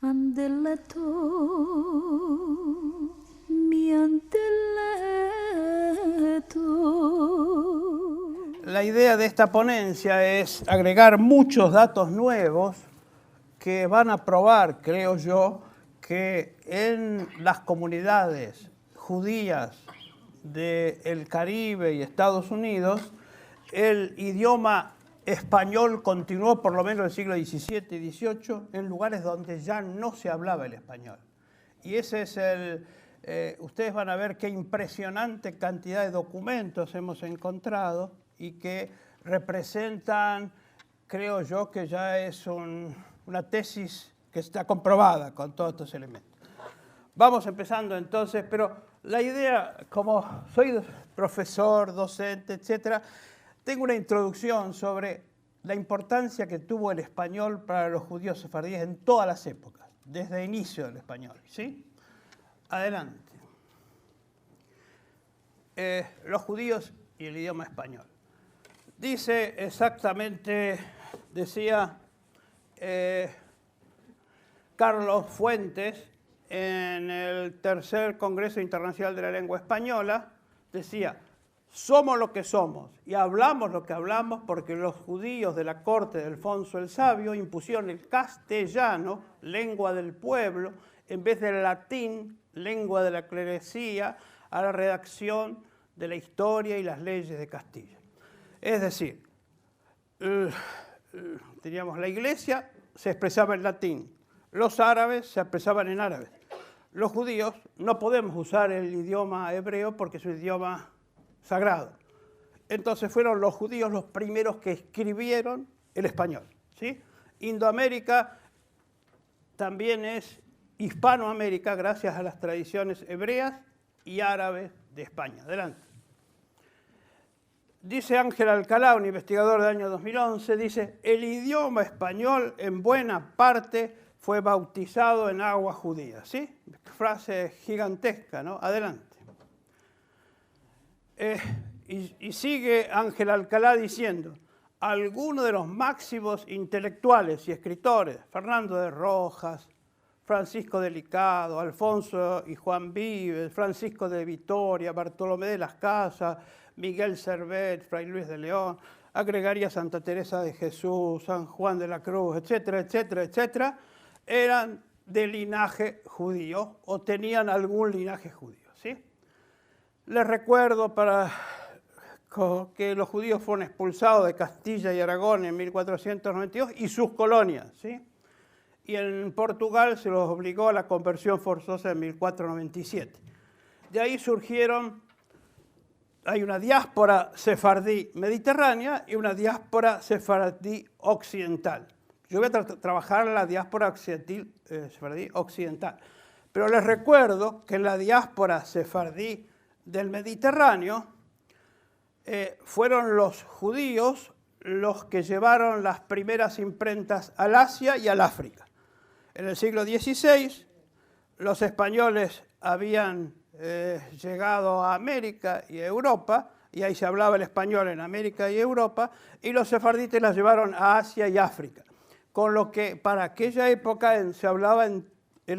Andeletto, mi andeletto. La idea de esta ponencia es agregar muchos datos nuevos que van a probar, creo yo, que en las comunidades judías del Caribe y Estados Unidos, el idioma español continuó por lo menos el siglo XVII y XVIII en lugares donde ya no se hablaba el español. Y ese es ustedes van a ver qué impresionante cantidad de documentos hemos encontrado y que representan, creo yo, que ya es una tesis que está comprobada con todos estos elementos. Vamos empezando entonces, pero la idea, como soy profesor, docente, etcétera, tengo una introducción sobre la importancia que tuvo el español para los judíos sefardíes en todas las épocas, desde el inicio del español, ¿sí? Adelante. Los judíos y el idioma español. Dice exactamente, decía Carlos Fuentes, en el tercer Congreso Internacional de la Lengua Española, decía: somos lo que somos y hablamos lo que hablamos porque los judíos de la corte de Alfonso el Sabio impusieron el castellano, lengua del pueblo, en vez del latín, lengua de la clerecía, a la redacción de la historia y las leyes de Castilla. Es decir, teníamos la iglesia, se expresaba en latín, los árabes se expresaban en árabe. Los judíos no podemos usar el idioma hebreo porque es un idioma sagrado. Entonces fueron los judíos los primeros que escribieron el español, ¿sí? Indoamérica también es Hispanoamérica gracias a las tradiciones hebreas y árabes de España. Adelante. Dice Ángel Alcalá, un investigador del año 2011, dice: el idioma español en buena parte fue bautizado en agua judía, ¿sí? Frase gigantesca, ¿no? Adelante. Y sigue Ángel Alcalá diciendo: algunos de los máximos intelectuales y escritores, Fernando de Rojas, Francisco de Licado, Alfonso y Juan Vives, Francisco de Vitoria, Bartolomé de las Casas, Miguel Servet, Fray Luis de León, agregaría Santa Teresa de Jesús, San Juan de la Cruz, etcétera, etcétera, etcétera, eran de linaje judío o tenían algún linaje judío, ¿sí? Les recuerdo que los judíos fueron expulsados de Castilla y Aragón en 1492 y sus colonias, ¿sí? Y en Portugal se los obligó a la conversión forzosa en 1497. De ahí hay una diáspora sefardí mediterránea y una diáspora sefardí occidental. Yo voy a trabajar en la diáspora sefardí occidental. Pero les recuerdo que en la diáspora sefardí del Mediterráneo fueron los judíos los que llevaron las primeras imprentas al Asia y al África. En el siglo XVI, los españoles habían llegado a América y a Europa, y ahí se hablaba el español en América y Europa, y los sefarditas las llevaron a Asia y África. Con lo que para aquella época el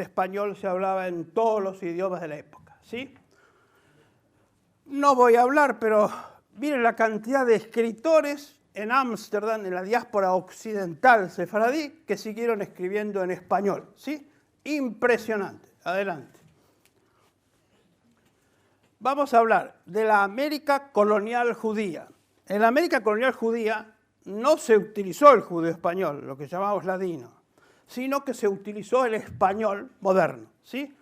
español se hablaba en todos los idiomas de la época, ¿sí? No voy a hablar, pero miren la cantidad de escritores en Ámsterdam, en la diáspora occidental sefardí, que siguieron escribiendo en español, ¿sí? Impresionante. Adelante. Vamos a hablar de la América colonial judía. En la América colonial judía no se utilizó el judío español, lo que llamamos ladino, sino que se utilizó el español moderno, ¿sí?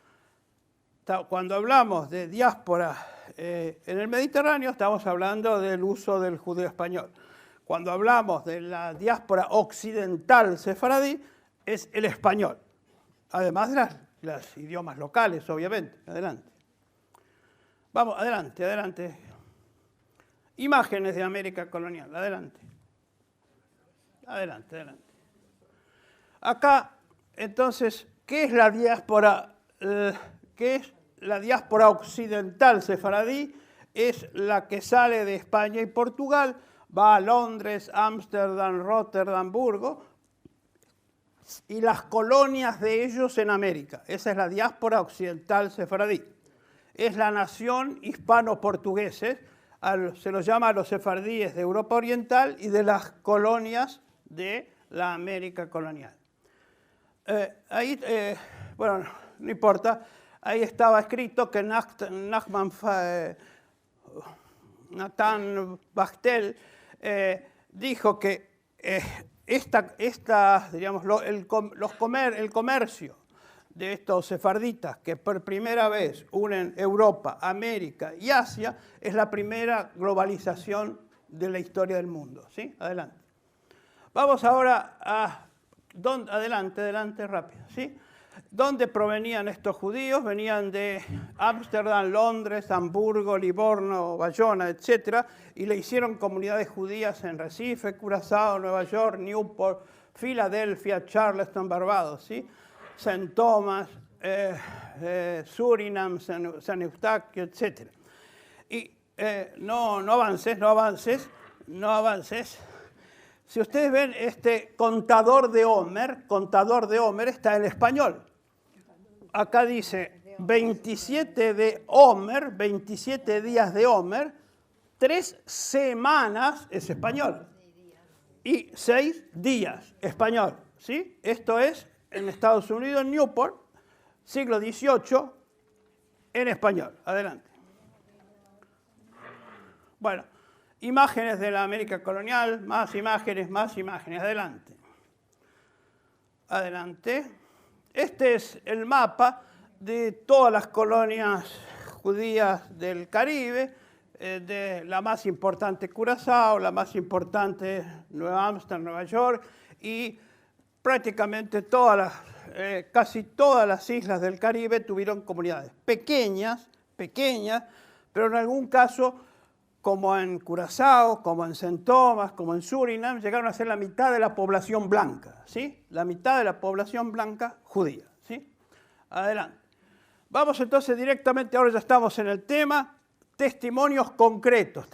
Cuando hablamos de diáspora en el Mediterráneo, estamos hablando del uso del judío español. Cuando hablamos de la diáspora occidental sefaradí, es el español, además de los idiomas locales, obviamente. Adelante. Vamos, adelante, adelante. Imágenes de América colonial, adelante. Adelante, adelante. Acá, entonces, ¿qué es la diáspora? ¿Qué es la diáspora occidental sefaradí? Es la que sale de España y Portugal, va a Londres, Ámsterdam, Rotterdam, Hamburgo, y las colonias de ellos en América. Esa es la diáspora occidental sefaradí. Es la nación hispano-portugueses, se los llama a los sefardíes de Europa Oriental y de las colonias de la América colonial. Bueno, no importa, ahí estaba escrito que Nathan Bachtel dijo que digamos, el comercio de estos sefarditas que por primera vez unen Europa, América y Asia es la primera globalización de la historia del mundo. ¿Sí? Adelante. Vamos ahora a... Adelante, rápido. ¿Sí? ¿Dónde provenían estos judíos? Venían de Ámsterdam, Londres, Hamburgo, Livorno, Bayona, etc. Y le hicieron comunidades judías en Recife, Curazao, Nueva York, Newport, Filadelfia, Charleston, Barbados, ¿sí? St. Thomas, Surinam, San Eustaquio, etc. Y no avances. Si ustedes ven este contador de Homer está en español. Acá dice 27 de Homer, 27 días de Homer, 3 semanas es español y 6 días español. ¿Sí? Esto es en Estados Unidos, en Newport, siglo XVIII, en español. Adelante. Bueno. Imágenes de la América colonial, más imágenes. Adelante. Este es el mapa de todas las colonias judías del Caribe, de la más importante Curazao, la más importante Nueva Ámsterdam, Nueva York, y prácticamente casi todas las islas del Caribe tuvieron comunidades pequeñas, pero en algún caso, como en Curazao, como en St. Thomas, como en Surinam, llegaron a ser la mitad de la población blanca, ¿sí? La mitad de la población blanca judía, ¿sí? Adelante. Vamos entonces directamente, ahora ya estamos en el tema, testimonios concretos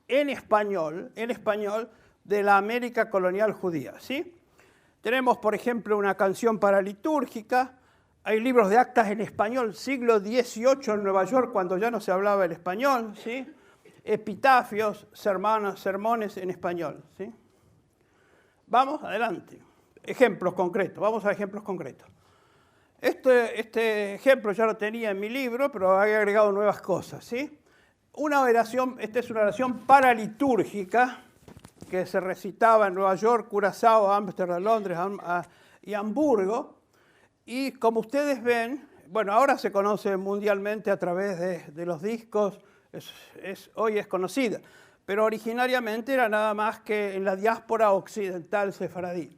en español de la América colonial judía, ¿sí? Tenemos, por ejemplo, una canción paralitúrgica. Hay libros de actas en español, siglo XVIII en Nueva York, cuando ya no se hablaba el español, ¿sí? Epitafios, sermones en español, ¿sí? Vamos, adelante. Ejemplos concretos, vamos a ejemplos concretos. Este ejemplo ya lo tenía en mi libro, pero he agregado nuevas cosas, ¿sí? Esta es una oración paralitúrgica que se recitaba en Nueva York, Curazao, Ámsterdam, Londres y Hamburgo. Y como ustedes ven, bueno, ahora se conoce mundialmente a través de los discos, hoy es conocida, pero originariamente era nada más que en la diáspora occidental sefaradí.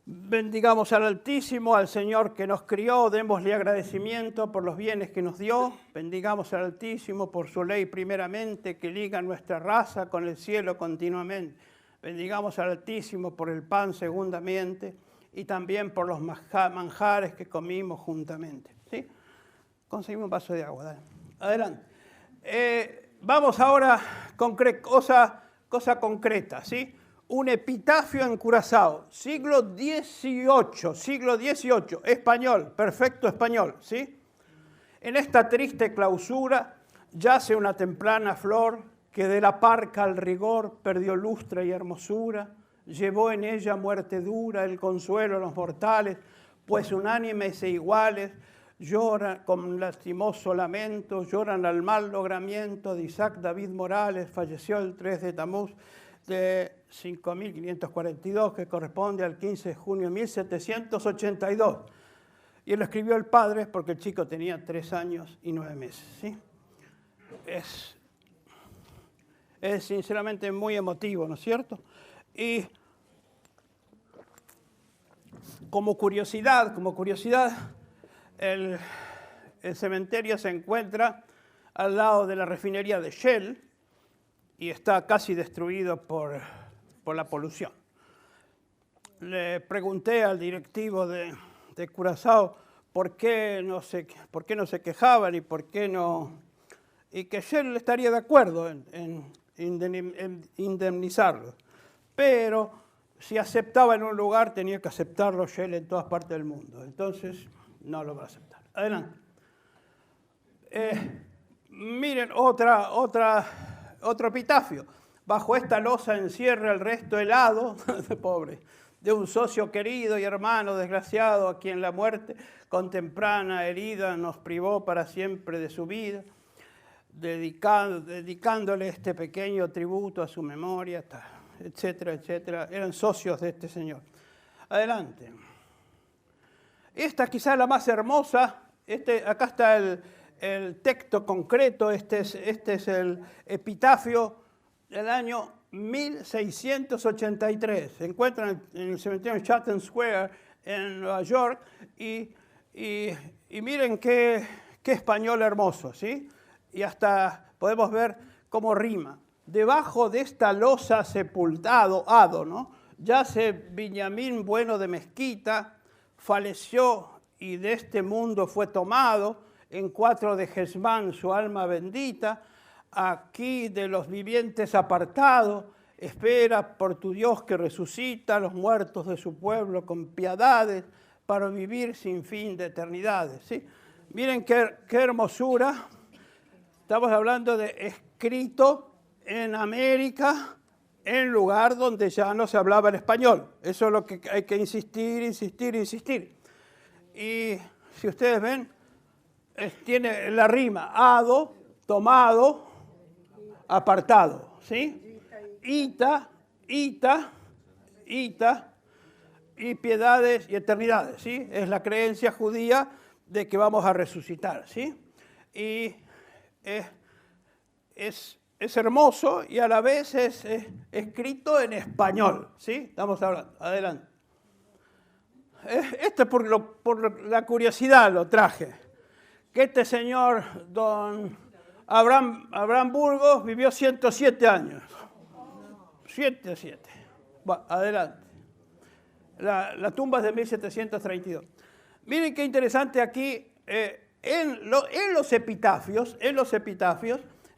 Bendigamos al Altísimo, al Señor que nos crió, démosle agradecimiento por los bienes que nos dio, bendigamos al Altísimo por su ley primeramente, que liga nuestra raza con el cielo continuamente. Bendigamos al Altísimo por el pan segundamente, y también por los manjares que comimos juntamente. ¿Sí? Conseguimos un vaso de agua. Dale. Adelante. Vamos ahora con cosa concreta. ¿Sí? Un epitafio en Curazao, siglo XVIII, español, perfecto español. ¿Sí? En esta triste clausura yace una temprana flor que de la parca al rigor perdió lustre y hermosura. Llevó en ella muerte dura, el consuelo a los mortales, pues unánimes e iguales lloran con lastimoso lamento, lloran al mal logramiento de Isaac David Morales, falleció el 3 de Tamuz de 5542, que corresponde al 15 de junio de 1782. Y él lo escribió el padre porque el chico tenía 3 años y 9 meses. ¿Sí? Es sinceramente muy emotivo, ¿no es cierto? Y como curiosidad, el cementerio se encuentra al lado de la refinería de Shell y está casi destruido por la polución. Le pregunté al directivo de Curazao por qué no se quejaban y que Shell estaría de acuerdo en indemnizarlo. Pero si aceptaba en un lugar, tenía que aceptarlo Shell en todas partes del mundo. Entonces, no lo va a aceptar. Adelante. Miren, otro epitafio. Bajo esta losa encierra el resto helado, pobre, de un socio querido y hermano desgraciado a quien la muerte con temprana herida nos privó para siempre de su vida, dedicándole este pequeño tributo a su memoria, etcétera, etcétera. Eran socios de este señor. Adelante. Esta quizá es la más hermosa. Acá está el texto concreto. Este es el epitafio del año 1683. Se encuentra en el cementerio Chatham Square en Nueva York. Y miren qué español hermoso, ¿sí? Y hasta podemos ver cómo rima. Debajo de esta losa sepultado, ¿no? Yace Benjamín Bueno de Mezquita, faleció y de este mundo fue tomado, en 4 de Gesmán su alma bendita, aquí de los vivientes apartado, espera por tu Dios que resucita a los muertos de su pueblo con piedades para vivir sin fin de eternidades, ¿sí? Miren qué hermosura. Estamos hablando de escrito en América, en lugar donde ya no se hablaba el español. Eso es lo que hay que insistir, insistir, insistir. Y si ustedes ven, tiene la rima, ado, tomado, apartado, ¿sí? Ita, ita, ita, y piedades y eternidades, ¿sí? Es la creencia judía de que vamos a resucitar, ¿sí? Y es hermoso y a la vez es escrito en español, ¿sí? Estamos hablando. Adelante. Esto por la curiosidad lo traje. Que este señor, don Abraham Burgos, vivió 107 años. 107. Bueno, adelante. La tumba es de 1732. Miren qué interesante aquí. En los epitafios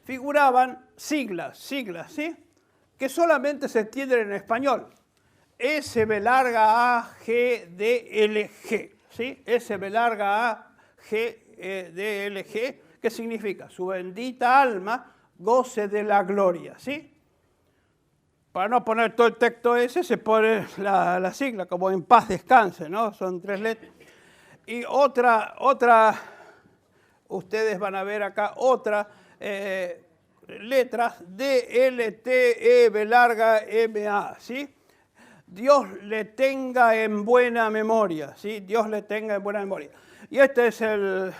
figuraban siglas, ¿sí? Que solamente se entienden en español. SB larga A, G, D, L, G, ¿sí? SB larga A, G, D, L, G, ¿qué significa? Su bendita alma goce de la gloria, ¿sí? Para no poner todo el texto ese, se pone la sigla, como en paz descanse, ¿no? Son 3 letras. Y otra, ustedes van a ver acá otra letras, D, L, T, E, B larga, M, A, ¿sí? Dios le tenga en buena memoria, ¿sí? Dios le tenga en buena memoria. Y este es el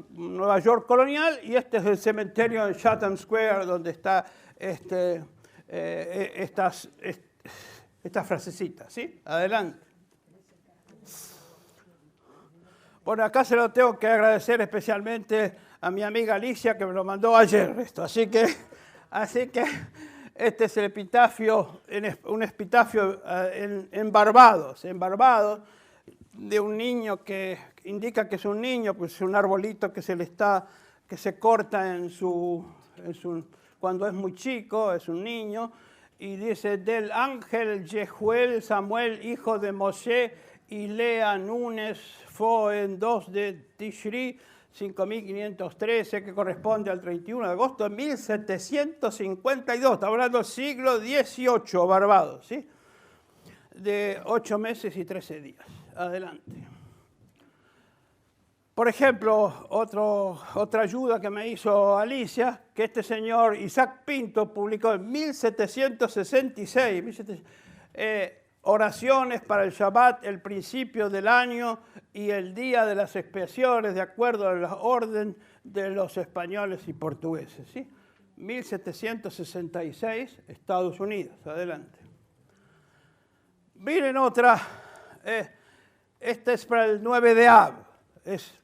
Nueva York colonial y este es el cementerio en Chatham Square donde está estas frasecitas, ¿sí? Adelante. Bueno, acá se lo tengo que agradecer especialmente a mi amiga Alicia que me lo mandó ayer esto. Así que este es el epitafio, un epitafio en Barbados, de un niño que indica que es un niño, pues es un arbolito que se corta cuando es muy chico, es un niño, y dice, del ángel Yehuel Samuel, hijo de Moshe, y Lea Núñez, fue en 2 de Tishri, 5513, que corresponde al 31 de agosto de 1752. Está hablando del siglo XVIII, Barbados, ¿sí? De 8 meses y 13 días. Adelante. Por ejemplo, otra ayuda que me hizo Alicia, que este señor Isaac Pinto publicó en 1766, oraciones para el Shabbat, el principio del año y el día de las expiaciones, de acuerdo a la orden de los españoles y portugueses, ¿sí? 1766, Estados Unidos. Adelante. Miren otra. Esta es para el 9 de Av.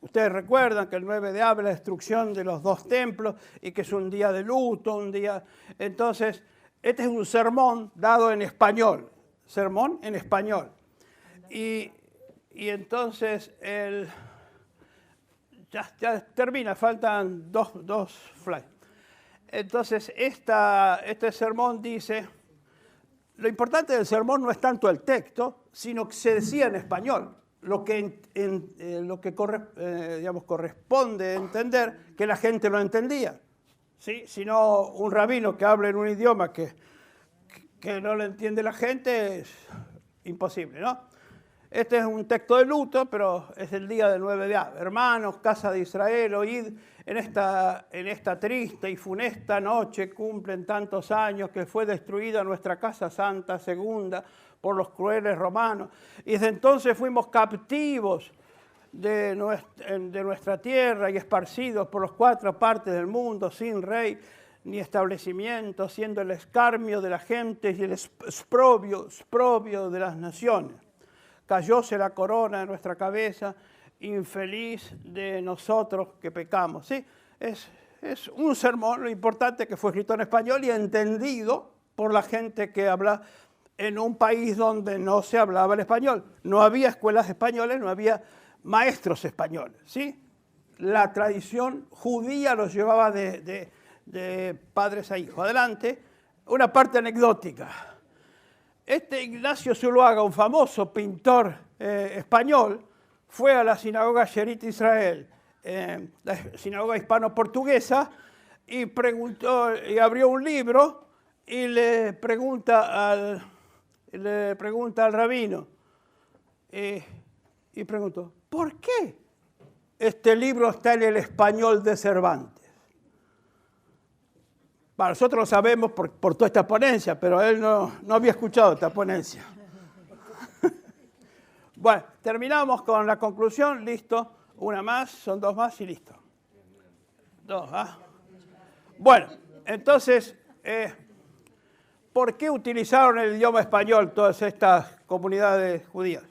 Ustedes recuerdan que el 9 de Av es la destrucción de los 2 templos y que es un día de luto, un día... Entonces, este es un sermón dado en español. Sermón en español. Y entonces, ya termina, faltan dos slides. Entonces, este sermón dice, lo importante del sermón no es tanto el texto, sino que se decía en español, lo que, digamos, corresponde entender que la gente lo entendía. ¿Sí? Si no, un rabino que hable en un idioma que no lo entiende la gente es imposible, ¿no? Este es un texto de luto, pero es el día del 9 de Av. Hermanos, casa de Israel, oíd, en esta triste y funesta noche cumplen tantos años que fue destruida nuestra casa santa segunda por los crueles romanos. Y desde entonces fuimos captivos de nuestra tierra y esparcidos por las 4 partes del mundo, sin rey ni establecimiento, siendo el escarnio de la gente y el exprobio de las naciones. Cayóse la corona de nuestra cabeza, infeliz de nosotros que pecamos. ¿Sí? Es un sermón, lo importante que fue escrito en español y entendido por la gente que habla en un país donde no se hablaba el español. No había escuelas españolas, no había maestros españoles. ¿Sí? La tradición judía los llevaba de padres a hijos. Adelante, una parte anecdótica. Ignacio Zuluaga, un famoso pintor español, fue a la sinagoga Sherit Israel, la sinagoga hispano-portuguesa, y abrió un libro y le pregunta al rabino, y preguntó, ¿por qué este libro está en el español de Cervantes? Bueno, nosotros lo sabemos por toda esta ponencia, pero él no había escuchado esta ponencia. Bueno, terminamos con la conclusión, listo. Una más, son 2 más y listo. 2, ¿ah? Bueno, entonces, ¿por qué utilizaron el idioma español todas estas comunidades judías?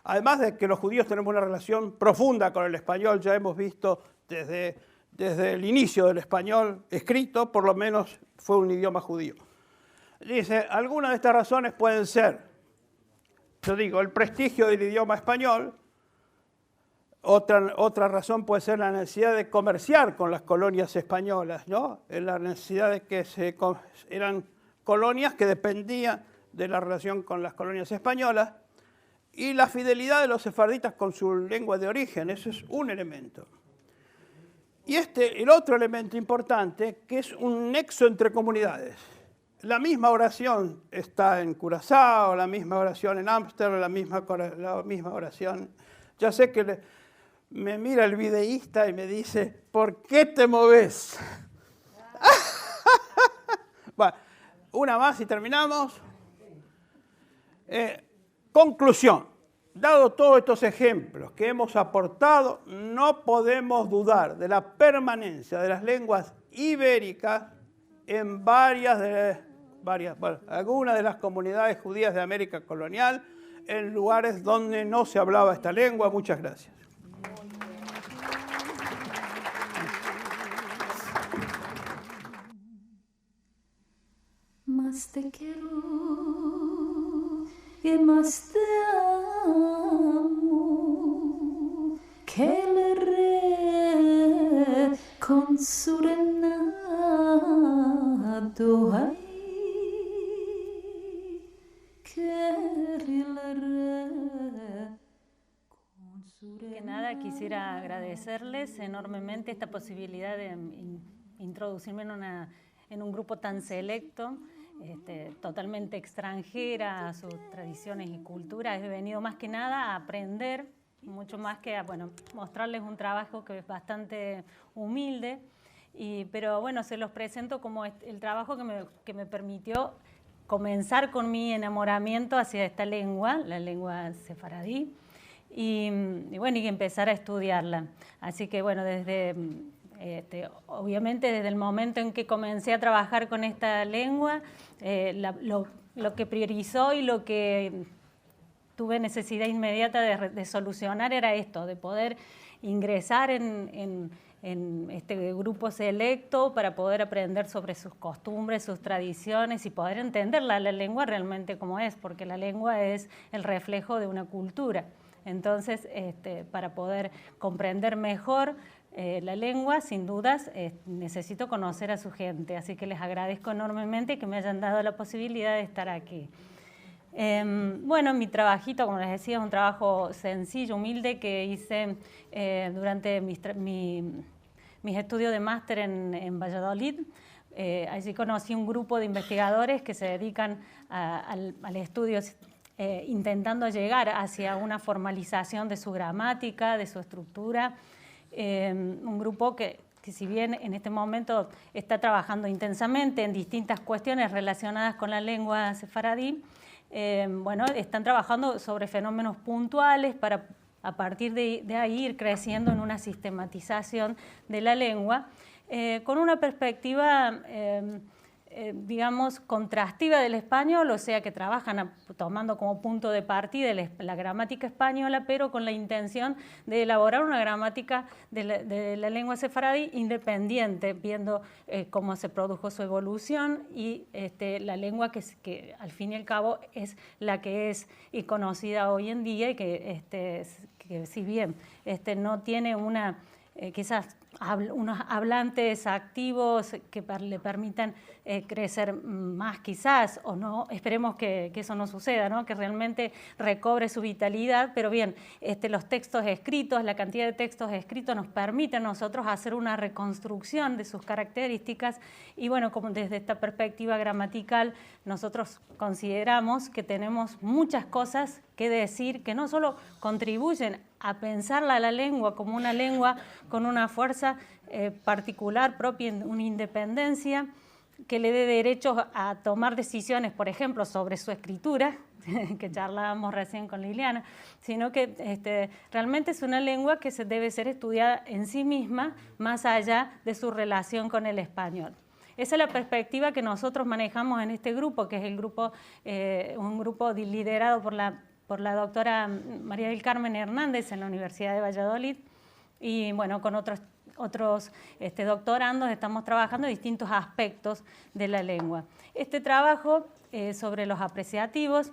Además de que los judíos tenemos una relación profunda con el español, ya hemos visto desde el inicio del español escrito, por lo menos fue un idioma judío. Dice, algunas de estas razones pueden ser, yo digo, el prestigio del idioma español. Otra razón puede ser la necesidad de comerciar con las colonias españolas, ¿no? La necesidad de que eran colonias que dependían de la relación con las colonias españolas, y la fidelidad de los sefarditas con su lengua de origen, eso es un elemento. Y el otro elemento importante, que es un nexo entre comunidades. La misma oración está en Curazao, la misma oración en Ámsterdam, la misma oración. Ya sé que me mira el videísta y me dice, ¿por qué te moves? Bueno, una más y terminamos. Conclusión. Dado todos estos ejemplos que hemos aportado, no podemos dudar de la permanencia de las lenguas ibéricas en algunas de las comunidades judías de América colonial, en lugares donde no se hablaba esta lengua. Muchas gracias. Más te quiero y más te amo que el rey con su renato hay, que el rey con su renato. Que nada, quisiera agradecerles enormemente esta posibilidad de introducirme en un grupo tan selecto, totalmente extranjera a sus tradiciones y culturas. He venido más que nada a aprender, mucho más que a mostrarles un trabajo que es bastante humilde, pero bueno, se los presento como el trabajo que me permitió comenzar con mi enamoramiento hacia esta lengua, la lengua sefaradí, y empezar a estudiarla. Así que bueno, obviamente desde el momento en que comencé a trabajar con esta lengua, lo que priorizó y lo que tuve necesidad inmediata de solucionar era esto, de poder ingresar en este grupo selecto para poder aprender sobre sus costumbres, sus tradiciones y poder entender la lengua realmente como es, porque la lengua es el reflejo de una cultura. Entonces, para poder comprender mejor la lengua, sin dudas, necesito conocer a su gente, así que les agradezco enormemente que me hayan dado la posibilidad de estar aquí. Bueno, mi trabajito, como les decía, es un trabajo sencillo, humilde, que hice durante mis estudios de máster en Valladolid. Allí conocí un grupo de investigadores que se dedican al estudio intentando llegar hacia una formalización de su gramática, de su estructura. Un grupo que si bien en este momento está trabajando intensamente en distintas cuestiones relacionadas con la lengua sefaradí, bueno, están trabajando sobre fenómenos puntuales para a partir de ahí ir creciendo en una sistematización de la lengua con una perspectiva digamos, contrastiva del español, o sea que trabajan tomando como punto de partida la gramática española, pero con la intención de elaborar una gramática de la lengua sefaradí independiente, viendo cómo se produjo su evolución y la lengua que al fin y al cabo es la que es y conocida hoy en día y que si bien no tiene quizás unos hablantes activos que le permitan crecer más quizás, o no, esperemos que eso no suceda, ¿no? Que realmente recobre su vitalidad, pero bien, los textos escritos, la cantidad de textos escritos nos permite a nosotros hacer una reconstrucción de sus características y bueno, como desde esta perspectiva gramatical nosotros consideramos que tenemos muchas cosas que decir que no solo contribuyen a pensarla a la lengua como una lengua con una fuerza particular propia, una independencia que le dé derechos a tomar decisiones, por ejemplo, sobre su escritura, que charlábamos recién con Liliana, sino que realmente es una lengua que debe ser estudiada en sí misma, más allá de su relación con el español. Esa es la perspectiva que nosotros manejamos en este grupo, que es un grupo liderado por la doctora María del Carmen Hernández en la Universidad de Valladolid y bueno, con otros doctorandos estamos trabajando en distintos aspectos de la lengua. Este trabajo sobre los apreciativos,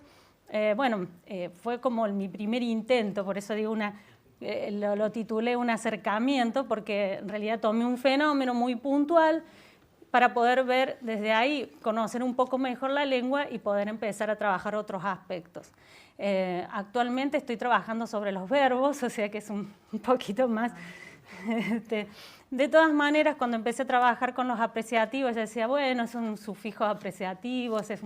fue como mi primer intento, por eso digo lo titulé un acercamiento, porque en realidad tomé un fenómeno muy puntual para poder ver desde ahí, conocer un poco mejor la lengua y poder empezar a trabajar otros aspectos. Actualmente estoy trabajando sobre los verbos, o sea que es un poquito más... De todas maneras, cuando empecé a trabajar con los apreciativos, yo decía, bueno, son sufijos apreciativos, es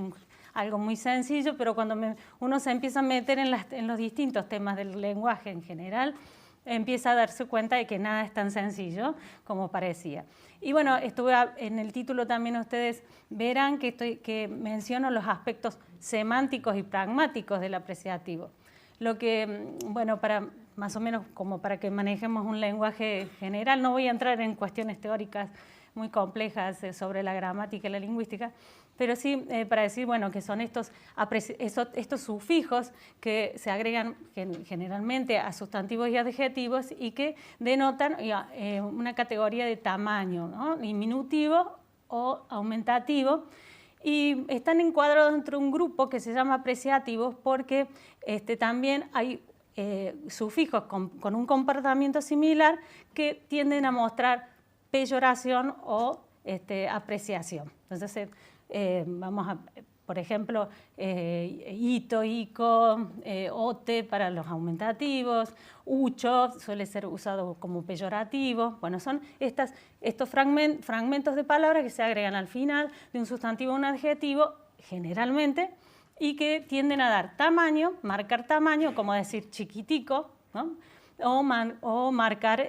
algo muy sencillo, pero cuando uno se empieza a meter en los distintos temas del lenguaje en general, empieza a darse cuenta de que nada es tan sencillo como parecía. Y bueno, en el título también ustedes verán que menciono los aspectos semánticos y pragmáticos del apreciativo. Lo que, bueno, más o menos como para que manejemos un lenguaje general, no voy a entrar en cuestiones teóricas muy complejas sobre la gramática y la lingüística, pero sí para decir, bueno, que son estos sufijos que se agregan generalmente a sustantivos y adjetivos y que denotan una categoría de tamaño, ¿no? Diminutivo o aumentativo, y están encuadrados dentro de un grupo que se llama apreciativos porque también hay sufijos con un comportamiento similar que tienden a mostrar peyoración o apreciación. Entonces, por ejemplo, ito, ico, ote para los aumentativos, ucho suele ser usado como peyorativo. Bueno, son estos fragmentos de palabras que se agregan al final de un sustantivo o un adjetivo, generalmente, y que tienden a dar tamaño, marcar tamaño, como decir chiquitico, ¿no? o marcar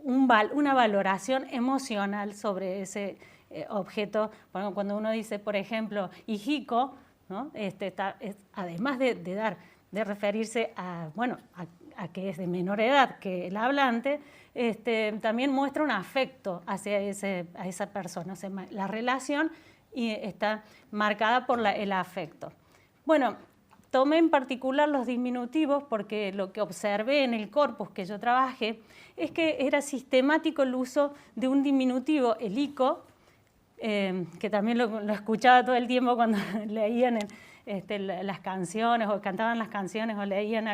una valoración emocional sobre ese objeto. Bueno, cuando uno dice, por ejemplo, hijico, ¿no? Además de referirse a que es de menor edad que el hablante, también muestra un afecto hacia esa persona. O sea, la relación está marcada por el afecto. Bueno, tomé en particular los diminutivos porque lo que observé en el corpus que yo trabajé es que era sistemático el uso de un diminutivo, el ico, que también lo escuchaba todo el tiempo cuando leían las canciones, o cantaban las canciones, o leían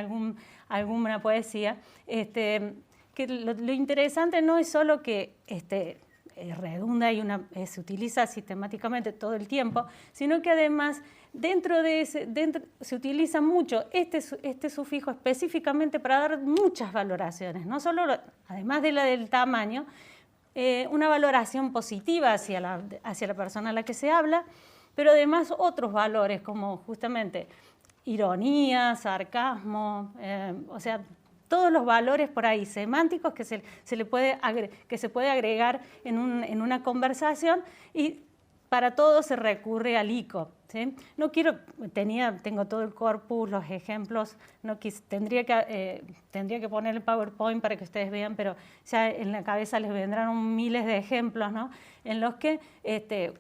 alguna poesía, que lo interesante no es solo que redunda y se utiliza sistemáticamente todo el tiempo, sino que además dentro se utiliza mucho este sufijo específicamente para dar muchas valoraciones, no solo, además de la del tamaño, una valoración positiva hacia la persona a la que se habla, pero además otros valores como justamente ironía, sarcasmo, o sea, todos los valores por ahí semánticos que se puede agregar en una conversación, y para todo se recurre al ICO. ¿Sí? No quiero, tengo todo el corpus, los ejemplos, tendría que poner el PowerPoint para que ustedes vean, pero ya en la cabeza les vendrán miles de ejemplos, ¿no? En los que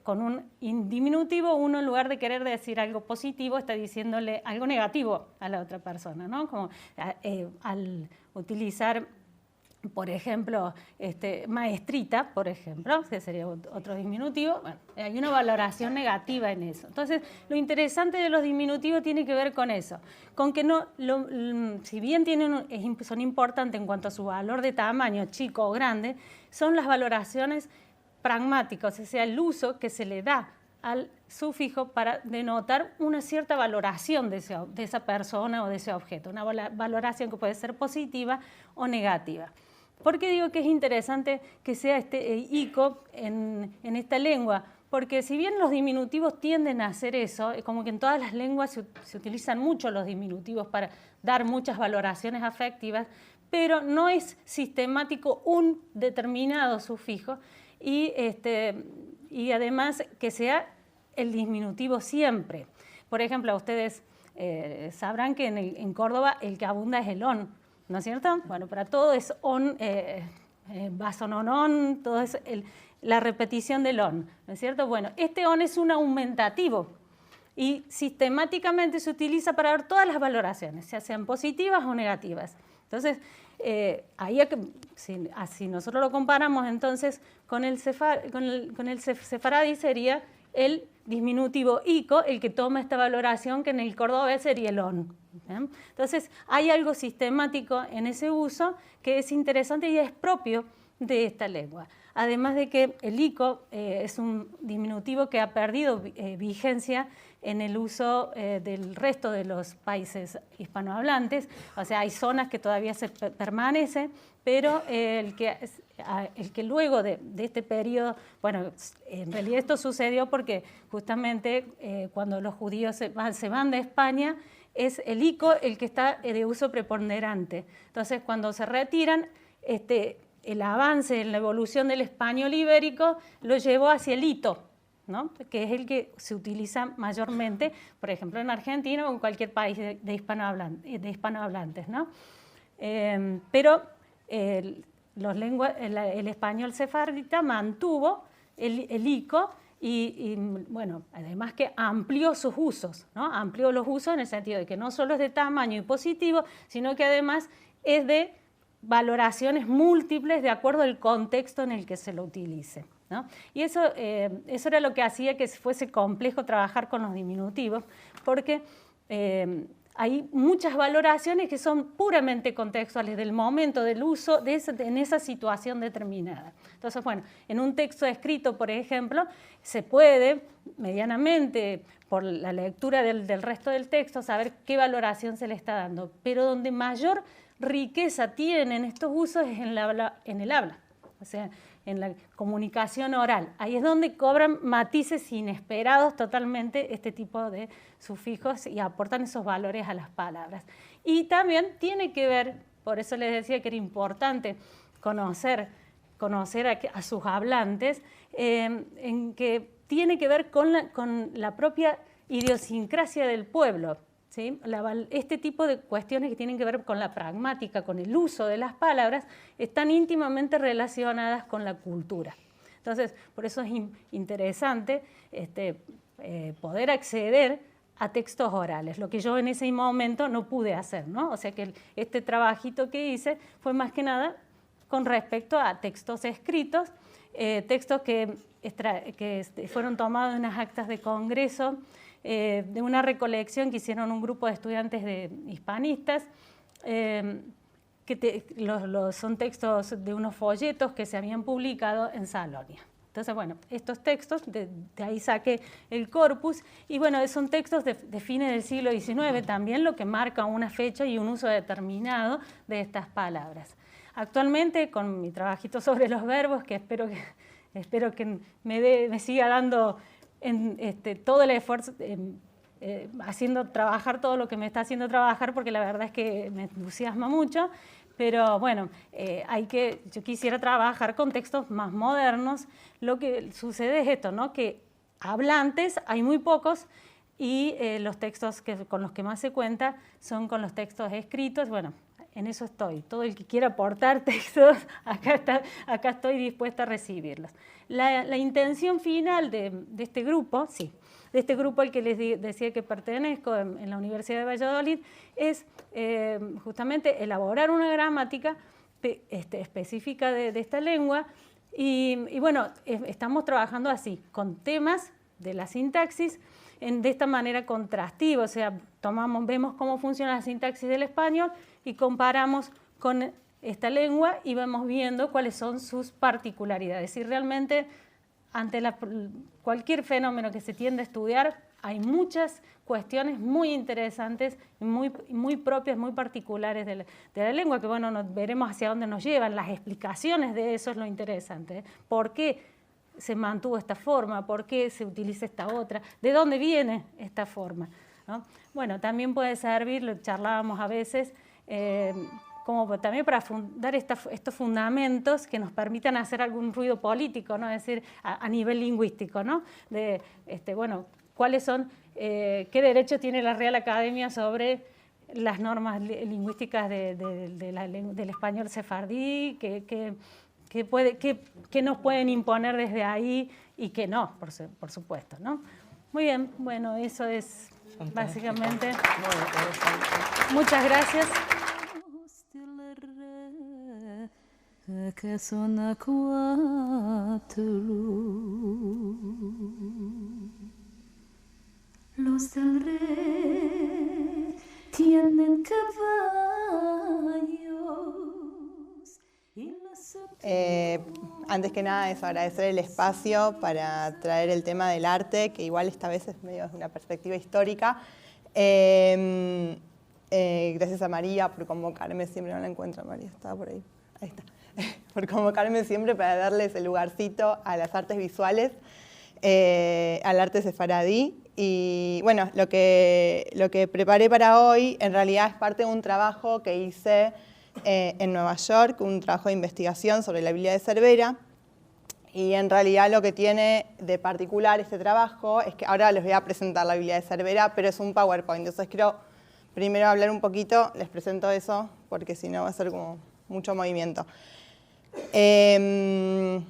con un diminutivo uno, en lugar de querer decir algo positivo, está diciéndole algo negativo a la otra persona, ¿no? Como al utilizar, por ejemplo, maestrita, por ejemplo, que sería otro diminutivo, bueno, hay una valoración negativa en eso. Entonces, lo interesante de los diminutivos tiene que ver con eso, con que si bien son importantes en cuanto a su valor de tamaño, chico o grande, son las valoraciones pragmáticas, o sea, el uso que se le da al sufijo para denotar una cierta valoración de esa persona o de ese objeto, una valoración que puede ser positiva o negativa. ¿Por qué digo que es interesante que sea ICO en esta lengua? Porque si bien los diminutivos tienden a hacer eso, como que en todas las lenguas se utilizan mucho los diminutivos para dar muchas valoraciones afectivas, pero no es sistemático un determinado sufijo, y además que sea el diminutivo siempre. Por ejemplo, ustedes sabrán que en Córdoba el que abunda es el on, ¿no es cierto? Bueno, para todo es on, basononon, todo es la repetición del on, ¿no es cierto? Bueno, este on es un aumentativo y sistemáticamente se utiliza para dar todas las valoraciones, ya sean positivas o negativas. Entonces, si nosotros lo comparamos entonces con el sefaradí, sería el diminutivo ICO el que toma esta valoración, que en el cordobés sería el on. ¿Bien? Entonces, hay algo sistemático en ese uso que es interesante y es propio de esta lengua. Además de que el ICO es un diminutivo que ha perdido vigencia en el uso del resto de los países hispanohablantes, o sea, hay zonas que todavía se permanece, pero el que luego de este periodo, bueno, en realidad esto sucedió porque justamente cuando los judíos se van de España, es el ICO el que está de uso preponderante. Entonces, cuando se retiran, el avance en la evolución del español ibérico lo llevó hacia el hito, ¿no? Que es el que se utiliza mayormente, por ejemplo, en Argentina o en cualquier país de hispanohablantes, ¿no? Pero el español sefardita mantuvo el ICO y, bueno, además que amplió sus usos, ¿no? Amplió los usos en el sentido de que no solo es de tamaño y positivo, sino que además es de valoraciones múltiples de acuerdo al contexto en el que se lo utilice, ¿no? Y eso era lo que hacía que fuese complejo trabajar con los diminutivos, porque hay muchas valoraciones que son puramente contextuales del momento del uso en esa situación determinada. Entonces, bueno, en un texto escrito, por ejemplo, se puede medianamente, por la lectura del resto del texto, saber qué valoración se le está dando, pero donde mayor riqueza tienen estos usos es en el habla, o sea, en la comunicación oral. Ahí es donde cobran matices inesperados totalmente este tipo de sufijos y aportan esos valores a las palabras. Y también tiene que ver, por eso les decía que era importante conocer a sus hablantes, en que tiene que ver con la propia idiosincrasia del pueblo. ¿Sí? Este tipo de cuestiones que tienen que ver con la pragmática, con el uso de las palabras, están íntimamente relacionadas con la cultura. Entonces, por eso es interesante poder acceder a textos orales, lo que yo en ese momento no pude hacer, ¿no? O sea que este trabajito que hice fue más que nada con respecto a textos escritos, textos que fueron tomados en unas actas de congreso de una recolección que hicieron un grupo de estudiantes hispanistas, son textos de unos folletos que se habían publicado en Salonia. Entonces, bueno, estos textos, de ahí saqué el corpus, y bueno, son textos de fines del siglo XIX también, lo que marca una fecha y un uso determinado de estas palabras. Actualmente, con mi trabajito sobre los verbos, que espero que me siga dando todo el esfuerzo, haciendo trabajar todo lo que me está haciendo trabajar, porque la verdad es que me entusiasma mucho. Pero bueno, yo quisiera trabajar con textos más modernos. Lo que sucede es esto, ¿no? Que hablantes hay muy pocos y los textos con los que más se cuenta son con los textos escritos. Bueno, en eso estoy. Todo el que quiera aportar textos, acá estoy dispuesta a recibirlos. La intención final de este grupo, sí, de este grupo al que les decía que pertenezco en la Universidad de Valladolid, es justamente elaborar una gramática específica de esta lengua y bueno, estamos trabajando así, con temas de la sintaxis de esta manera contrastiva, o sea, vemos cómo funciona la sintaxis del español y comparamos con esta lengua y vamos viendo cuáles son sus particularidades. Y realmente ante cualquier fenómeno que se tiende a estudiar, hay muchas cuestiones muy interesantes, muy propias, muy particulares de la lengua, que bueno, veremos hacia dónde nos llevan. Las explicaciones de eso es lo interesante. ¿Por qué se mantuvo esta forma? ¿Por qué se utiliza esta otra? ¿De dónde viene esta forma? ¿No? Bueno, también puede servir, lo charlábamos a veces, como también para dar estos fundamentos que nos permitan hacer algún ruido político, ¿no? Es decir, a nivel lingüístico, ¿no? Bueno, cuáles son, qué derecho tiene la Real Academia sobre las normas lingüísticas del español sefardí, qué nos pueden imponer desde ahí y qué no, por supuesto, ¿no? Muy bien, bueno, eso es básicamente. Muchas gracias. Que son cuatro. Los del rey tienen caballos y antes que nada es agradecer el espacio para traer el tema del arte, que igual esta vez es medio desde una perspectiva histórica. Gracias a María por convocarme, siempre no la encuentro, María estaba por ahí, ahí está, por convocarme siempre para darles el lugarcito a las artes visuales, al arte sefaradí. Y bueno, lo que preparé para hoy en realidad es parte de un trabajo que hice en Nueva York, un trabajo de investigación sobre la Biblia de Cervera. Y en realidad lo que tiene de particular este trabajo es que ahora les voy a presentar la Biblia de Cervera, pero es un PowerPoint. Entonces quiero primero hablar un poquito, les presento eso, porque si no va a ser como mucho movimiento. En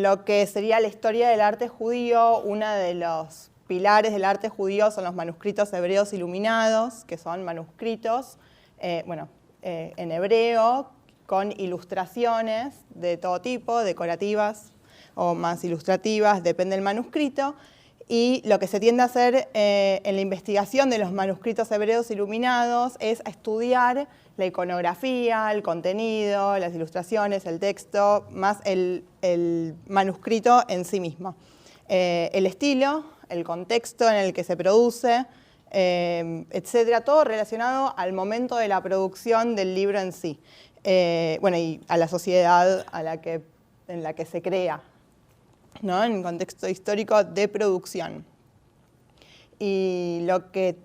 lo que sería la historia del arte judío, uno de los pilares del arte judío son los manuscritos hebreos iluminados, que son manuscritos, en hebreo, con ilustraciones de todo tipo, decorativas o más ilustrativas, depende del manuscrito. Y lo que se tiende a hacer en la investigación de los manuscritos hebreos iluminados es a estudiar la iconografía, el contenido, las ilustraciones, el texto, más el manuscrito en sí mismo. El estilo, el contexto en el que se produce, etcétera, todo relacionado al momento de la producción del libro en sí. Y a la sociedad en la que se crea, ¿no? En el contexto histórico de producción. Y lo que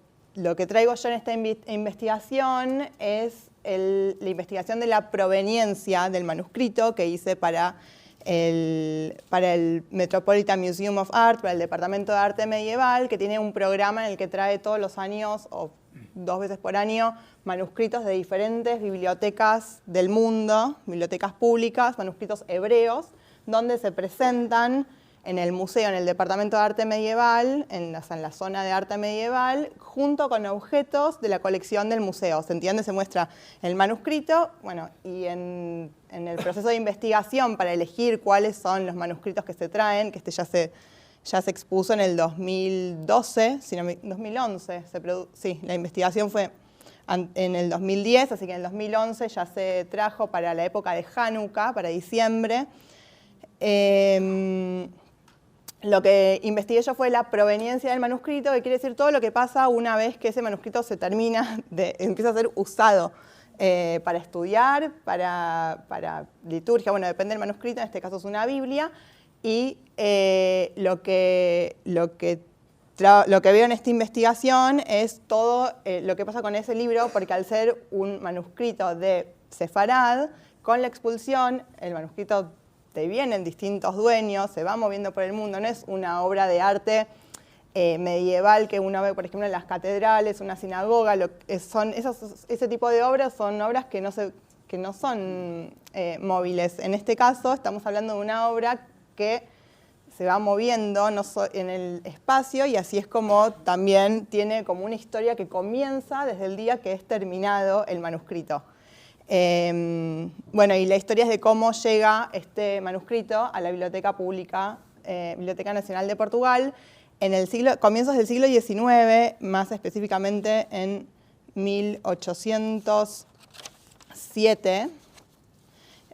traigo yo en esta investigación es la investigación de la proveniencia del manuscrito que hice para el Metropolitan Museum of Art, para el Departamento de Arte Medieval, que tiene un programa en el que trae todos los años, o 2 veces por año, manuscritos de diferentes bibliotecas del mundo, bibliotecas públicas, manuscritos hebreos, donde se presentan en el museo, en el Departamento de Arte Medieval, en la zona de arte medieval, junto con objetos de la colección del museo. ¿Se entiende? Se muestra el manuscrito, y en el proceso de investigación para elegir cuáles son los manuscritos que se traen, que ya se ya se expuso en el 2012, 2011, sí, la investigación fue en el 2010, así que en el 2011 ya se trajo para la época de Hanukkah, para diciembre. Lo que investigué yo fue la proveniencia del manuscrito, que quiere decir todo lo que pasa una vez que ese manuscrito se termina, empieza a ser usado para estudiar, para liturgia, bueno, depende del manuscrito, en este caso es una Biblia, y lo que veo en esta investigación es todo lo que pasa con ese libro, porque al ser un manuscrito de Sefarad, con la expulsión, el manuscrito te vienen distintos dueños, se va moviendo por el mundo, no es una obra de arte medieval que uno ve, por ejemplo, en las catedrales, una sinagoga. Ese tipo de obras son obras que no son móviles. En este caso estamos hablando de una obra que se va moviendo en el espacio, y así es como también tiene como una historia que comienza desde el día que es terminado el manuscrito. Bueno, y la historia es de cómo llega este manuscrito a la Biblioteca Pública, Biblioteca Nacional de Portugal, en comienzos del siglo XIX, más específicamente en 1807.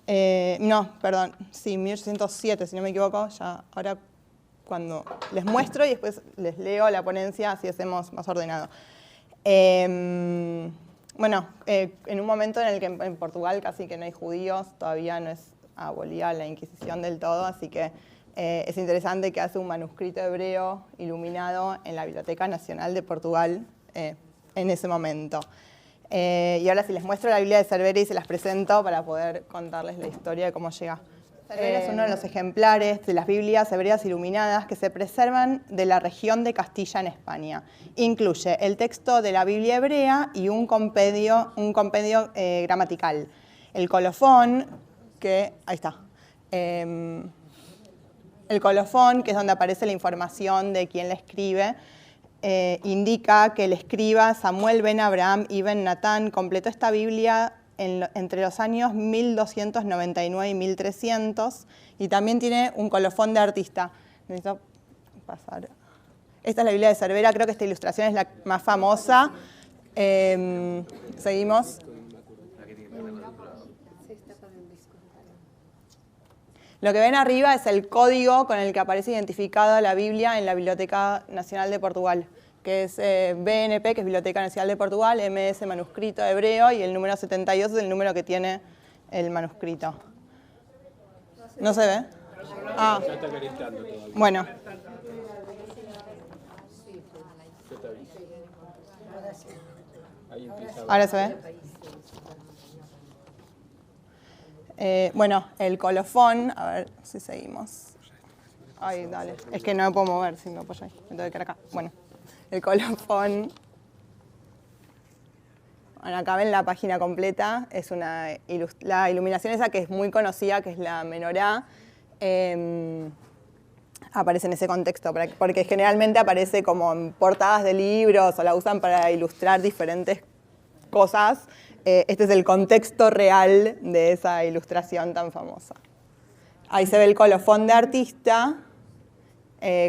1807, si no me equivoco. Ya ahora cuando les muestro y después les leo la ponencia, así hacemos más ordenado. Bueno, en un momento en el que en Portugal casi que no hay judíos, todavía no es abolida la Inquisición del todo, así que es interesante que hace un manuscrito hebreo iluminado en la Biblioteca Nacional de Portugal en ese momento. Y ahora sí les muestro la Biblia de Cervera y se las presento para poder contarles la historia de cómo llega. Cervera es uno de los ejemplares de las Biblias hebreas iluminadas que se preservan de la región de Castilla en España. Incluye el texto de la Biblia hebrea y un compendio gramatical. El colofón, ahí está. El colofón, que es donde aparece la información de quién la escribe, indica que el escriba Samuel ben Abraham ibn Natán completó esta Biblia entre los años 1299 y 1300, y también tiene un colofón de artista. Necesito pasar. Esta es la Biblia de Cervera, creo que esta ilustración es la más famosa. Seguimos. Lo que ven arriba es el código con el que aparece identificada la Biblia en la Biblioteca Nacional de Portugal, que es BNP, que es Biblioteca Nacional de Portugal, MS manuscrito hebreo, y el número 72 es el número que tiene el manuscrito. ¿No se ve? Ah, bueno. ¿Ahora se ve? Bueno, el colofón, a ver si seguimos. Ay, dale. Es que no me puedo mover si me apoyo ahí. Me tengo que quedar acá. Bueno, el colofón. Bueno, acá ven la página completa. Es la iluminación esa que es muy conocida, que es la menorá. Aparece en ese contexto, porque generalmente aparece como en portadas de libros o la usan para ilustrar diferentes cosas. Este es el contexto real de esa ilustración tan famosa. Ahí se ve el colofón de artista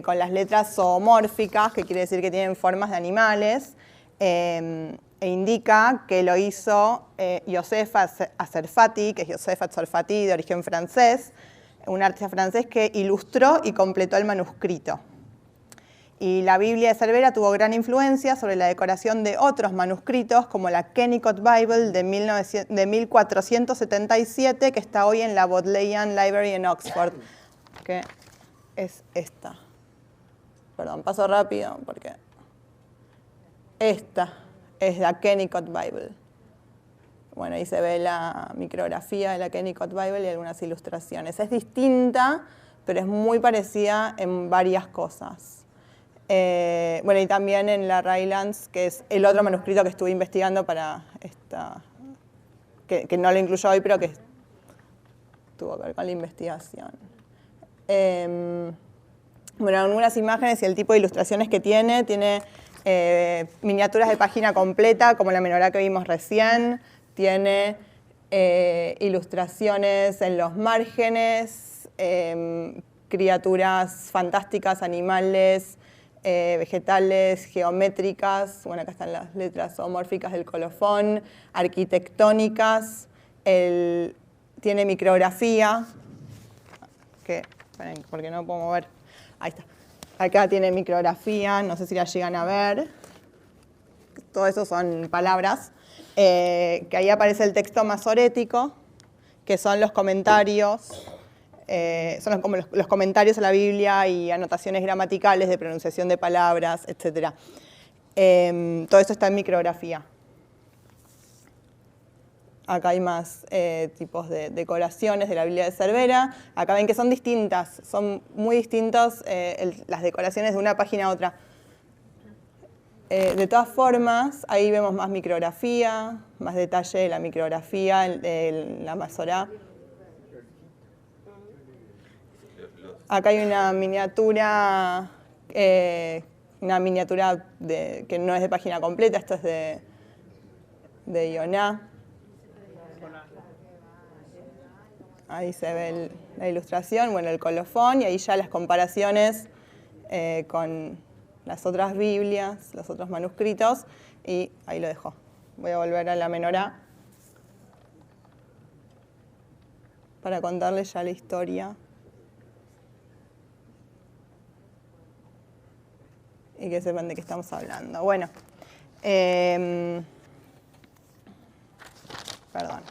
con las letras zoomórficas, que quiere decir que tienen formas de animales, e indica que lo hizo Joseph Aserfati, que es Joseph Aserfati de origen francés, un artista francés que ilustró y completó el manuscrito. Y la Biblia de Cervera tuvo gran influencia sobre la decoración de otros manuscritos, como la Kennicott Bible de 1477, que está hoy en la Bodleian Library en Oxford, que es esta. Perdón, paso rápido porque esta es la Kennicott Bible. Bueno, ahí se ve la micrografía de la Kennicott Bible y algunas ilustraciones. Es distinta, pero es muy parecida en varias cosas. Bueno, y también en la Rylands, que es el otro manuscrito que estuve investigando para esta, que no lo incluyo hoy, pero que tuvo que ver con la investigación. Bueno, algunas imágenes y el tipo de ilustraciones que tiene miniaturas de página completa, como la menorá que vimos recién, tiene ilustraciones en los márgenes, criaturas fantásticas, animales, vegetales, geométricas, bueno, acá están las letras zoomórficas del colofón, arquitectónicas, tiene micrografía, que, esperen, porque no puedo mover, ahí está. Acá tiene micrografía, no sé si la llegan a ver. Todo eso son palabras. Que ahí aparece el texto masorético, que son los comentarios, son como los comentarios a la Biblia y anotaciones gramaticales de pronunciación de palabras, etc. Todo esto está en micrografía. Acá hay más tipos de decoraciones de la Biblia de Cervera. Acá ven que son distintas, son muy distintas las decoraciones de una página a otra. De todas formas, ahí vemos más micrografía, más detalle de la micrografía, la Masorá. Acá hay una miniatura que no es de página completa, esto es de Ioná. Ahí se ve la ilustración, bueno, el colofón, y ahí ya las comparaciones con las otras Biblias, los otros manuscritos, y ahí lo dejo. Voy a volver a la menorá para contarles ya la historia. Y que sepan de qué estamos hablando. Bueno, perdón.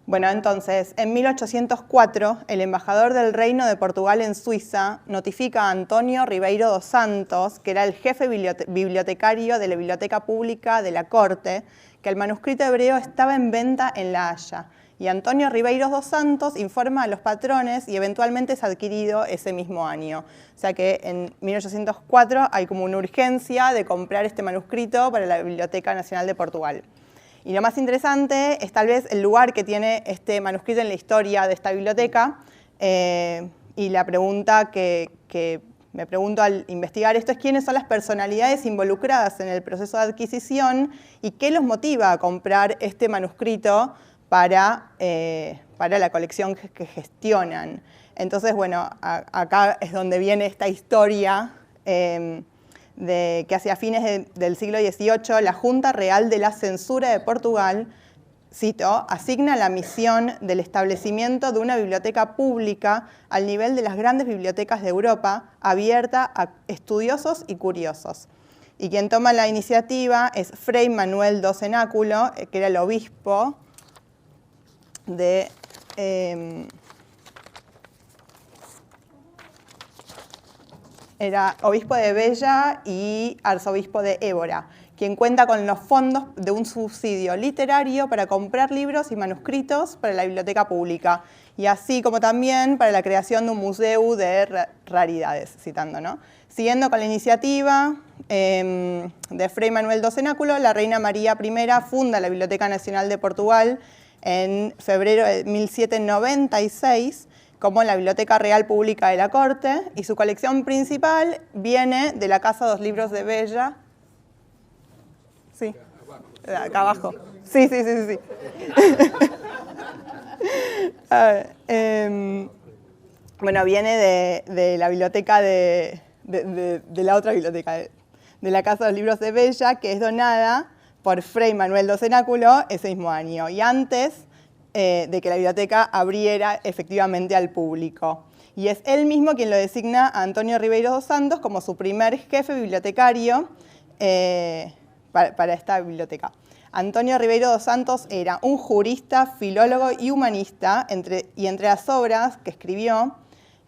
Bueno, entonces, en 1804, el embajador del Reino de Portugal en Suiza notifica a Antonio Ribeiro dos Santos, que era el jefe bibliotecario de la Biblioteca Pública de la Corte, que el manuscrito hebreo estaba en venta en La Haya. Y Antonio Ribeiro dos Santos informa a los patrones y eventualmente es adquirido ese mismo año. O sea que en 1804 hay como una urgencia de comprar este manuscrito para la Biblioteca Nacional de Portugal. Y lo más interesante es tal vez el lugar que tiene este manuscrito en la historia de esta biblioteca. Y la pregunta que me pregunto al investigar esto es quiénes son las personalidades involucradas en el proceso de adquisición y qué los motiva a comprar este manuscrito para la colección que gestionan. Entonces, bueno, acá es donde viene esta historia de que hacia fines del siglo XVIII la Junta Real de la Censura de Portugal, cito, asigna la misión del establecimiento de una biblioteca pública al nivel de las grandes bibliotecas de Europa, abierta a estudiosos y curiosos. Y quien toma la iniciativa es Fray Manuel do Cenáculo, que era el obispo de era obispo de Bella y arzobispo de Évora, quien cuenta con los fondos de un subsidio literario para comprar libros y manuscritos para la biblioteca pública, y así como también para la creación de un museo de raridades, citando, ¿no? Siguiendo con la iniciativa de Fray Manuel do Cenáculo, la reina María I funda la Biblioteca Nacional de Portugal en febrero de 1796, como la Biblioteca Real Pública de la Corte, y su colección principal viene de la Casa dos Libros de Bella. Sí, acá abajo. Sí. Bueno, viene de la biblioteca de la otra biblioteca, de la Casa dos Libros de Bella, que es donada por Fray Manuel do Cenáculo ese mismo año, y antes de que la biblioteca abriera efectivamente al público. Y es él mismo quien lo designa a Antonio Ribeiro dos Santos como su primer jefe bibliotecario para esta biblioteca. Antonio Ribeiro dos Santos era un jurista, filólogo y humanista, y entre las obras que escribió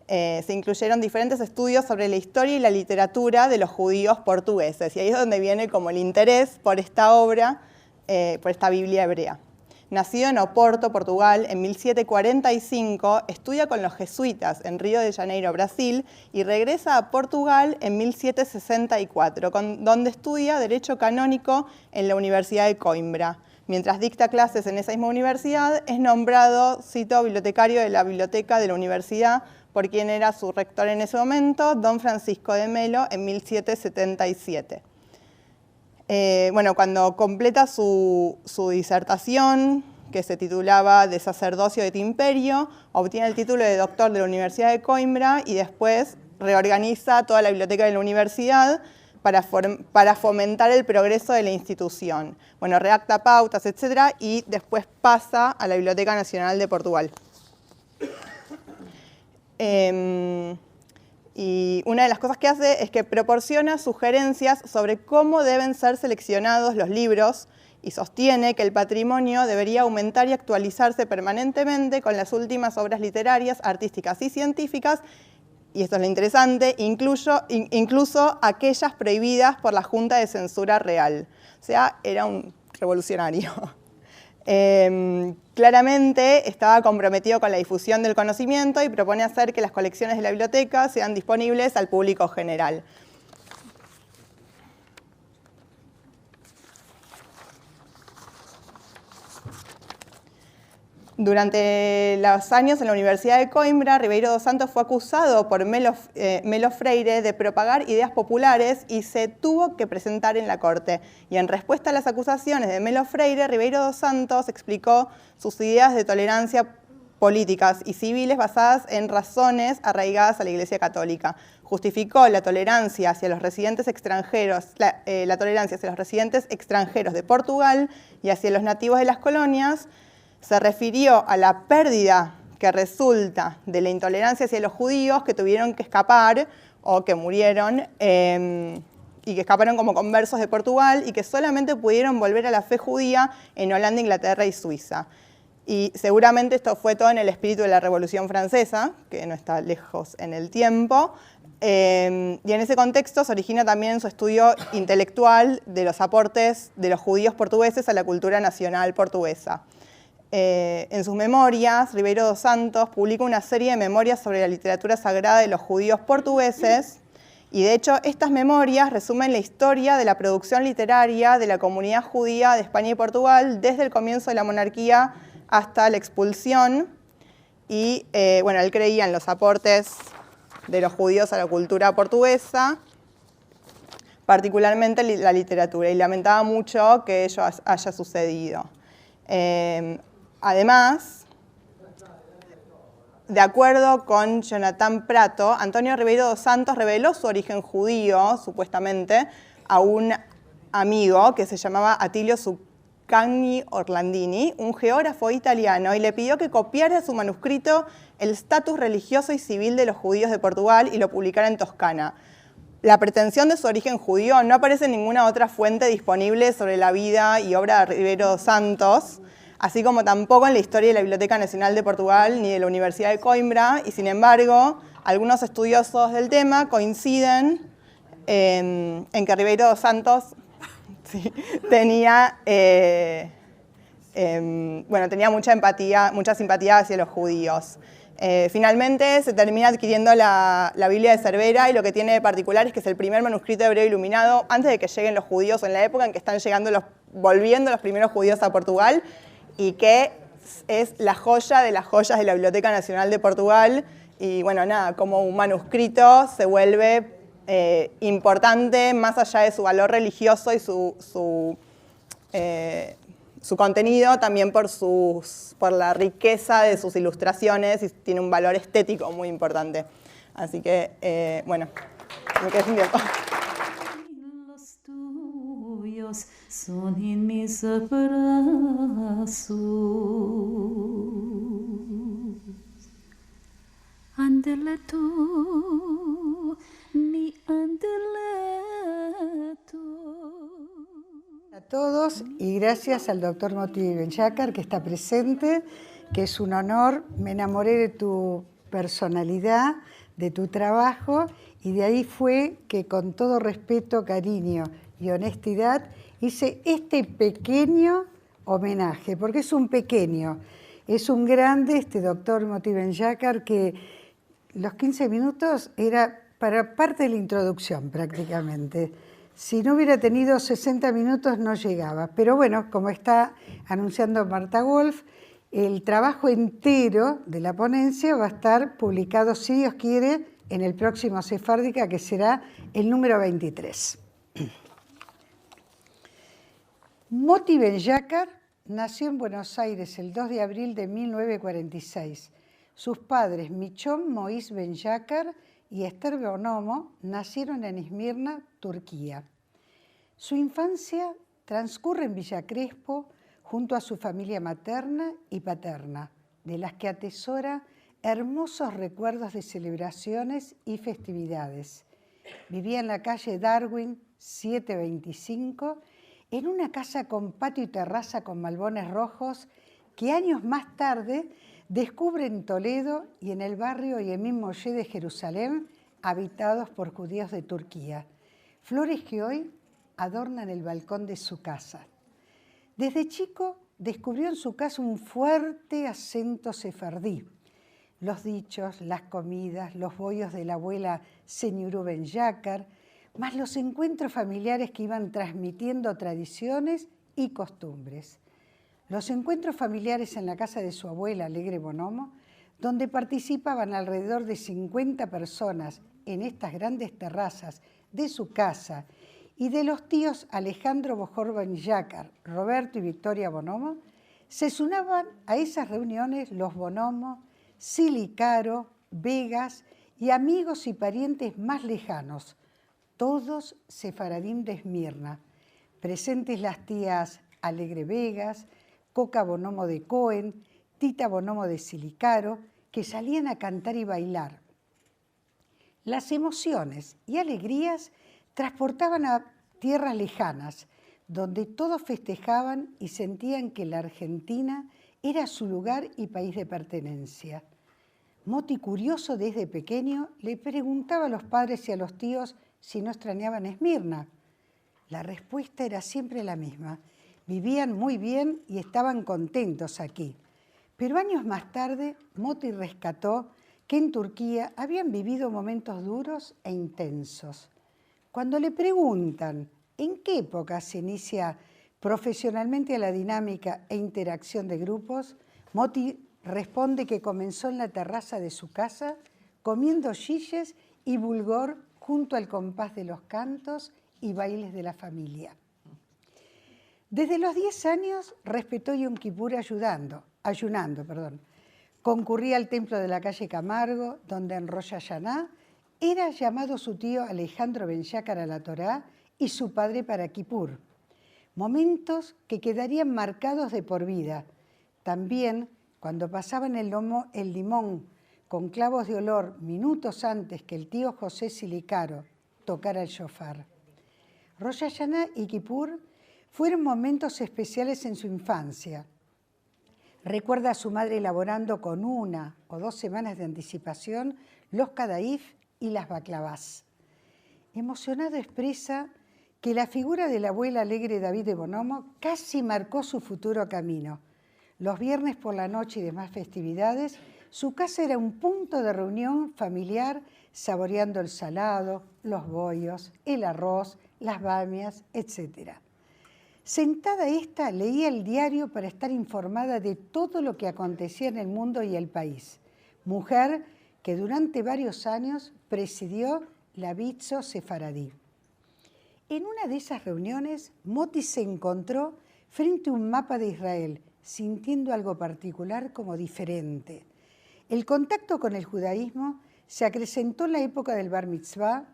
se incluyeron diferentes estudios sobre la historia y la literatura de los judíos portugueses. Y ahí es donde viene como el interés por esta obra, por esta Biblia hebrea. Nacido en Oporto, Portugal, en 1745, estudia con los jesuitas en Río de Janeiro, Brasil, y regresa a Portugal en 1764, donde estudia Derecho Canónico en la Universidad de Coimbra. Mientras dicta clases en esa misma universidad, es nombrado, cito, bibliotecario de la biblioteca de la universidad, por quien era su rector en ese momento, don Francisco de Melo, en 1777. Bueno, cuando completa su disertación, que se titulaba De sacerdocio et imperio, obtiene el título de doctor de la Universidad de Coimbra y después reorganiza toda la biblioteca de la universidad para fomentar el progreso de la institución. Bueno, redacta pautas, etc., y después pasa a la Biblioteca Nacional de Portugal. Y una de las cosas que hace es que proporciona sugerencias sobre cómo deben ser seleccionados los libros y sostiene que el patrimonio debería aumentar y actualizarse permanentemente con las últimas obras literarias, artísticas y científicas, y esto es lo interesante, incluso aquellas prohibidas por la Junta de Censura Real. O sea, era un revolucionario. Claramente estaba comprometido con la difusión del conocimiento y propone hacer que las colecciones de la biblioteca sean disponibles al público general. Durante los años en la Universidad de Coimbra, Ribeiro dos Santos fue acusado por Melo Freire de propagar ideas populares y se tuvo que presentar en la corte. Y en respuesta a las acusaciones de Melo Freire, Ribeiro dos Santos explicó sus ideas de tolerancia políticas y civiles basadas en razones arraigadas a la Iglesia Católica. Justificó la tolerancia hacia los residentes extranjeros, la tolerancia hacia los residentes extranjeros de Portugal y hacia los nativos de las colonias. Se refirió a la pérdida que resulta de la intolerancia hacia los judíos que tuvieron que escapar o que murieron y que escaparon como conversos de Portugal y que solamente pudieron volver a la fe judía en Holanda, Inglaterra y Suiza. Y seguramente esto fue todo en el espíritu de la Revolución Francesa, que no está lejos en el tiempo. Y en ese contexto se origina también su estudio intelectual de los aportes de los judíos portugueses a la cultura nacional portuguesa. En sus memorias, Ribeiro dos Santos publica una serie de memorias sobre la literatura sagrada de los judíos portugueses y de hecho estas memorias resumen la historia de la producción literaria de la comunidad judía de España y Portugal desde el comienzo de la monarquía hasta la expulsión y bueno, él creía en los aportes de los judíos a la cultura portuguesa, particularmente la literatura, y lamentaba mucho que ello haya sucedido. Además, de acuerdo con Jonathan Prato, Antonio Ribeiro dos Santos reveló su origen judío, supuestamente, a un amigo que se llamaba Attilio Zuccagni Orlandini, un geógrafo italiano, y le pidió que copiara su manuscrito El estatus religioso y civil de los judíos de Portugal y lo publicara en Toscana. La pretensión de su origen judío no aparece en ninguna otra fuente disponible sobre la vida y obra de Ribeiro dos Santos, así como tampoco en la historia de la Biblioteca Nacional de Portugal ni de la Universidad de Coimbra, y sin embargo, algunos estudiosos del tema coinciden en que Ribeiro dos Santos tenía mucha simpatía hacia los judíos. Finalmente se termina adquiriendo la Biblia de Cervera y lo que tiene de particular es que es el primer manuscrito hebreo iluminado antes de que lleguen los judíos, en la época en que están volviendo los primeros judíos a Portugal, y que es la joya de las joyas de la Biblioteca Nacional de Portugal. Y bueno, nada, como un manuscrito se vuelve importante más allá de su valor religioso y su contenido, también por la riqueza de sus ilustraciones, y tiene un valor estético muy importante. Así que, bueno, me quedé sin tiempo. Los tuyos son en mis abrazos. Ándale tú, mi ándale tú. A todos y gracias al doctor Moti Benjácar que está presente, que es un honor. Me enamoré de tu personalidad, de tu trabajo, y de ahí fue que con todo respeto, cariño y honestidad hice este pequeño homenaje, porque es un pequeño, es un grande este doctor Moti Benjácar, que los 15 minutos era para parte de la introducción prácticamente. Si no hubiera tenido 60 minutos no llegaba, pero bueno, como está anunciando Marta Wolf, el trabajo entero de la ponencia va a estar publicado, si Dios quiere, en el próximo Sefárdica, que será el número 23. Moti Benjácar nació en Buenos Aires el 2 de abril de 1946. Sus padres, Michon Moïse Ben-Yakar y Esther Bonomo, nacieron en Esmirna, Turquía. Su infancia transcurre en Villa Crespo junto a su familia materna y paterna, de las que atesora hermosos recuerdos de celebraciones y festividades. Vivía en la calle Darwin 725, en una casa con patio y terraza con malbones rojos que años más tarde descubre en Toledo y en el barrio Yemim Moshe de Jerusalén, habitados por judíos de Turquía. Flores que hoy adornan el balcón de su casa. Desde chico descubrió en su casa un fuerte acento sefardí. Los dichos, las comidas, los bollos de la abuela Señurú Ben-Yakar, más los encuentros familiares que iban transmitiendo tradiciones y costumbres. Los encuentros familiares en la casa de su abuela, Alegre Bonomo, donde participaban alrededor de 50 personas en estas grandes terrazas de su casa, y de los tíos Alejandro Bojor Ben-Yakar, Roberto y Victoria Bonomo, se sumaban a esas reuniones los Bonomo, Silicaro, Vegas y amigos y parientes más lejanos, todos sefaradín de Esmirna, presentes las tías Alegre Vegas, Coca Bonomo de Cohen, Tita Bonomo de Silicaro, que salían a cantar y bailar. Las emociones y alegrías transportaban a tierras lejanas, donde todos festejaban y sentían que la Argentina era su lugar y país de pertenencia. Moti, curioso desde pequeño, le preguntaba a los padres y a los tíos si no extrañaban Esmirna. La respuesta era siempre la misma: vivían muy bien y estaban contentos aquí. Pero años más tarde, Moti rescató que en Turquía habían vivido momentos duros e intensos. Cuando le preguntan en qué época se inicia profesionalmente a la dinámica e interacción de grupos, Moti responde que comenzó en la terraza de su casa, comiendo chiches y bulgur junto al compás de los cantos y bailes de la familia. Desde los 10 años respetó Yom Kippur ayunando. Concurría al templo de la calle Camargo, donde en Rosh Hashaná era llamado su tío Alejandro Ben-Yakar a la Torá y su padre para Kippur. Momentos que quedarían marcados de por vida. También cuando pasaban el limón con clavos de olor minutos antes que el tío José Silicaro tocara el shofar. Rosh Hashaná y Kippur fueron momentos especiales en su infancia. Recuerda a su madre elaborando con 1 o 2 semanas de anticipación los kadaif y las baklavás. Emocionado expresa que la figura de la abuela alegre David de Bonomo casi marcó su futuro camino. Los viernes por la noche y demás festividades, su casa era un punto de reunión familiar, saboreando el salado, los bollos, el arroz, las bamias, etc. Sentada esta, leía el diario para estar informada de todo lo que acontecía en el mundo y el país. Mujer que durante varios años presidió la Bitzo Sefaradí. En una de esas reuniones, Moti se encontró frente a un mapa de Israel, sintiendo algo particular como diferente. El contacto con el judaísmo se acrecentó en la época del Bar Mitzvah,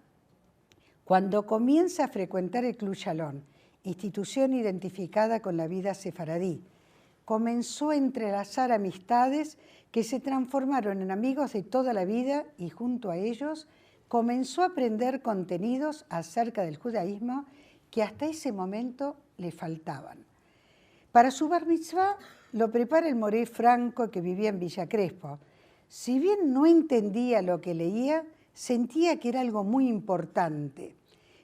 cuando comienza a frecuentar el Club Shalom, institución identificada con la vida sefaradí. Comenzó a entrelazar amistades que se transformaron en amigos de toda la vida y junto a ellos comenzó a aprender contenidos acerca del judaísmo que hasta ese momento le faltaban. Para su bar mitzvah lo prepara el moré Franco, que vivía en Villa Crespo. Si bien no entendía lo que leía, sentía que era algo muy importante.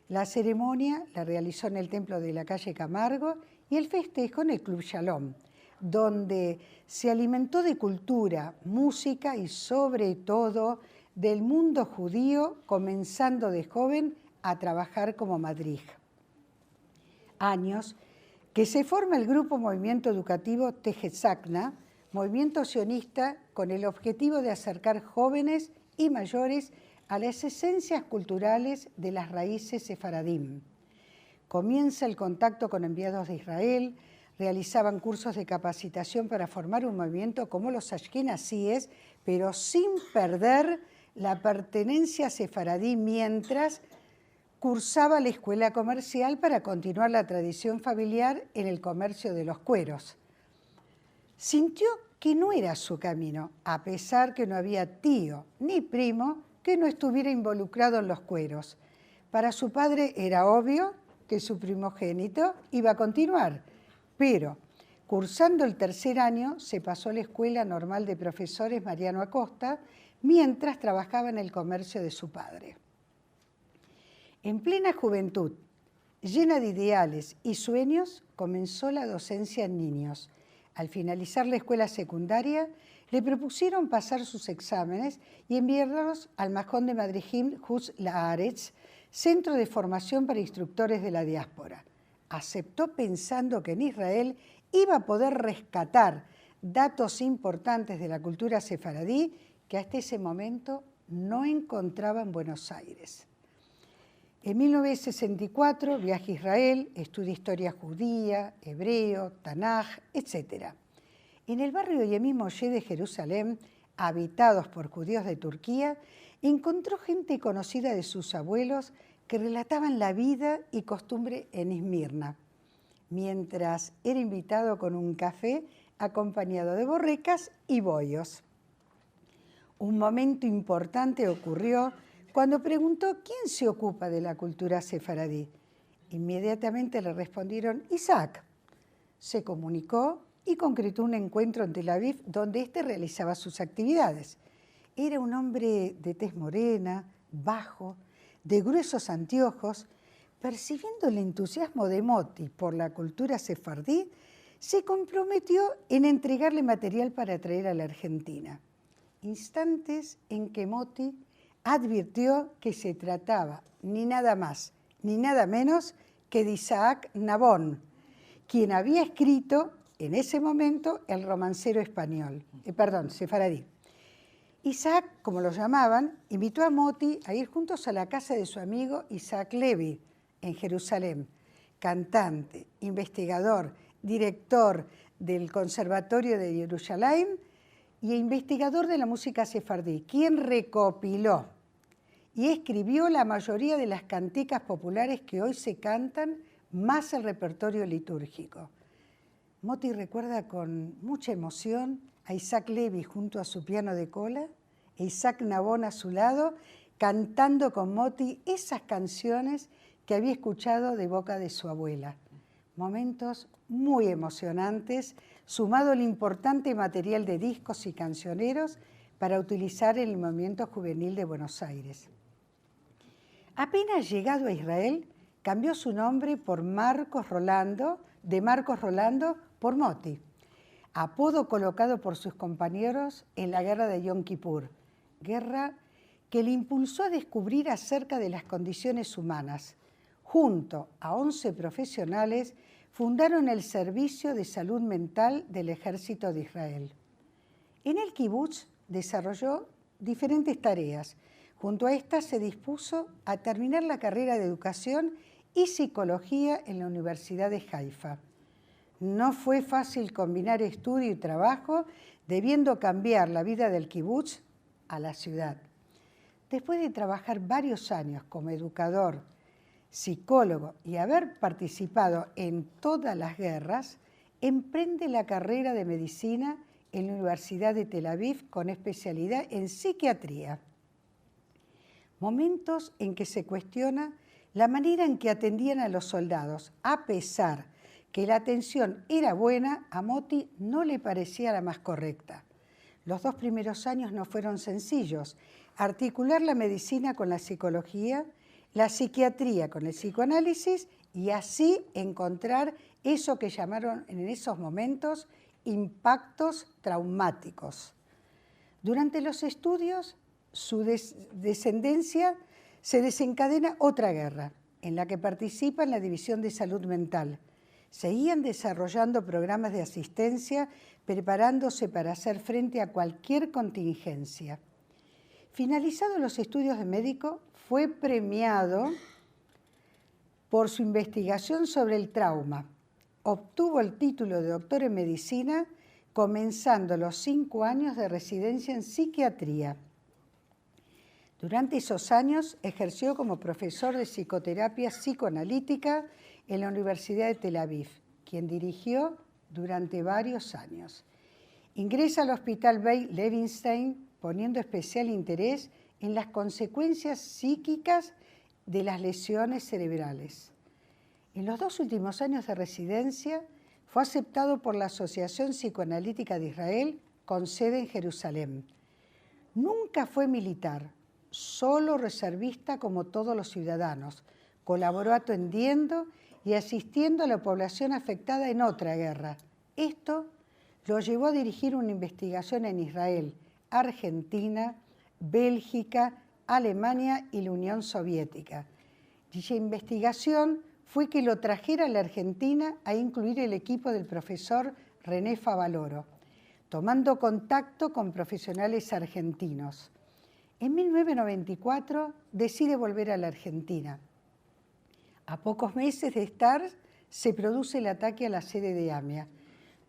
La ceremonia la realizó en el templo de la calle Camargo y el festejo en el Club Shalom, donde se alimentó de cultura, música y sobre todo del mundo judío, comenzando de joven a trabajar como madrij. Años que se forma el grupo Movimiento Educativo Tejetzakna, movimiento sionista con el objetivo de acercar jóvenes y mayores a las esencias culturales de las raíces sefaradím. Comienza el contacto con enviados de Israel, realizaban cursos de capacitación para formar un movimiento como los ashkenazíes, pero sin perder la pertenencia sefaradí mientras cursaba la escuela comercial para continuar la tradición familiar en el comercio de los cueros. Sintió que no era su camino, a pesar que no había tío ni primo que no estuviera involucrado en los cueros. Para su padre era obvio que su primogénito iba a continuar, pero cursando el tercer año se pasó a la Escuela Normal de Profesores Mariano Acosta mientras trabajaba en el comercio de su padre. En plena juventud, llena de ideales y sueños, comenzó la docencia en niños. Al finalizar la escuela secundaria, le propusieron pasar sus exámenes y enviarlos al Majón de Madrigim Hus Laaretz, centro de formación para instructores de la diáspora. Aceptó pensando que en Israel iba a poder rescatar datos importantes de la cultura sefaradí que hasta ese momento no encontraba en Buenos Aires. En 1964 viaja a Israel, estudia historia judía, hebreo, Tanaj, etc. En el barrio Yemim Moshe de Jerusalén, habitados por judíos de Turquía, encontró gente conocida de sus abuelos que relataban la vida y costumbre en Esmirna, mientras era invitado con un café acompañado de borrecas y bollos. Un momento importante ocurrió cuando preguntó quién se ocupa de la cultura sefaradí. Inmediatamente le respondieron Isaac. Se comunicó y concretó un encuentro en Tel Aviv donde éste realizaba sus actividades. Era un hombre de tez morena, bajo, de gruesos anteojos. Percibiendo el entusiasmo de Moti por la cultura sefardí, se comprometió en entregarle material para traer a la Argentina. Instantes en que Moti advirtió que se trataba ni nada más ni nada menos que de Isaac Nabón, quien había escrito en ese momento el romancero español, sefaradí. Isaac, como lo llamaban, invitó a Moti a ir juntos a la casa de su amigo Isaac Levi, en Jerusalén, cantante, investigador, director del Conservatorio de Jerusalén y investigador de la música sefardí, quien recopiló y escribió la mayoría de las canticas populares que hoy se cantan, más el repertorio litúrgico. Moti recuerda con mucha emoción a Isaac Levi junto a su piano de cola, e Isaac Nabón a su lado, cantando con Moti esas canciones que había escuchado de boca de su abuela. Momentos muy emocionantes, sumado al importante material de discos y cancioneros para utilizar en el movimiento juvenil de Buenos Aires. Apenas llegado a Israel, cambió su nombre por Marcos Rolando por Moti, apodo colocado por sus compañeros en la guerra de Yom Kippur, guerra que le impulsó a descubrir acerca de las condiciones humanas. Junto a 11 profesionales, fundaron el Servicio de Salud Mental del Ejército de Israel. En el kibutz desarrolló diferentes tareas. Junto a estas se dispuso a terminar la carrera de Educación y Psicología en la Universidad de Haifa. No fue fácil combinar estudio y trabajo, debiendo cambiar la vida del kibutz a la ciudad. Después de trabajar varios años como educador, psicólogo y haber participado en todas las guerras, emprende la carrera de medicina en la Universidad de Tel Aviv con especialidad en psiquiatría. Momentos en que se cuestiona la manera en que atendían a los soldados. A pesar que la atención era buena, a Moti no le parecía la más correcta. Los 2 primeros años no fueron sencillos. Articular la medicina con la psicología, la psiquiatría con el psicoanálisis y así encontrar eso que llamaron en esos momentos impactos traumáticos. Durante los estudios, su descendencia se desencadena otra guerra, en la que participa en la División de Salud Mental. Seguían desarrollando programas de asistencia, preparándose para hacer frente a cualquier contingencia. Finalizados los estudios de médico, fue premiado por su investigación sobre el trauma obtuvo el título de doctor en medicina, comenzando los 5 años de residencia en psiquiatría. Durante esos años ejerció como profesor de psicoterapia psicoanalítica en la Universidad de Tel Aviv, quien dirigió durante varios años. Ingresa al Hospital Beit Levinstein, poniendo especial interés en las consecuencias psíquicas de las lesiones cerebrales. En los 2 últimos años de residencia fue aceptado por la Asociación Psicoanalítica de Israel, con sede en Jerusalén. Nunca fue militar, solo reservista como todos los ciudadanos. Colaboró atendiendo y asistiendo a la población afectada en otra guerra. Esto lo llevó a dirigir una investigación en Israel, Argentina, Bélgica, Alemania y la Unión Soviética. Dicha investigación fue que lo trajera a la Argentina a incluir el equipo del profesor René Favaloro, tomando contacto con profesionales argentinos. En 1994 decide volver a la Argentina. A pocos meses de estar, se produce el ataque a la sede de AMIA.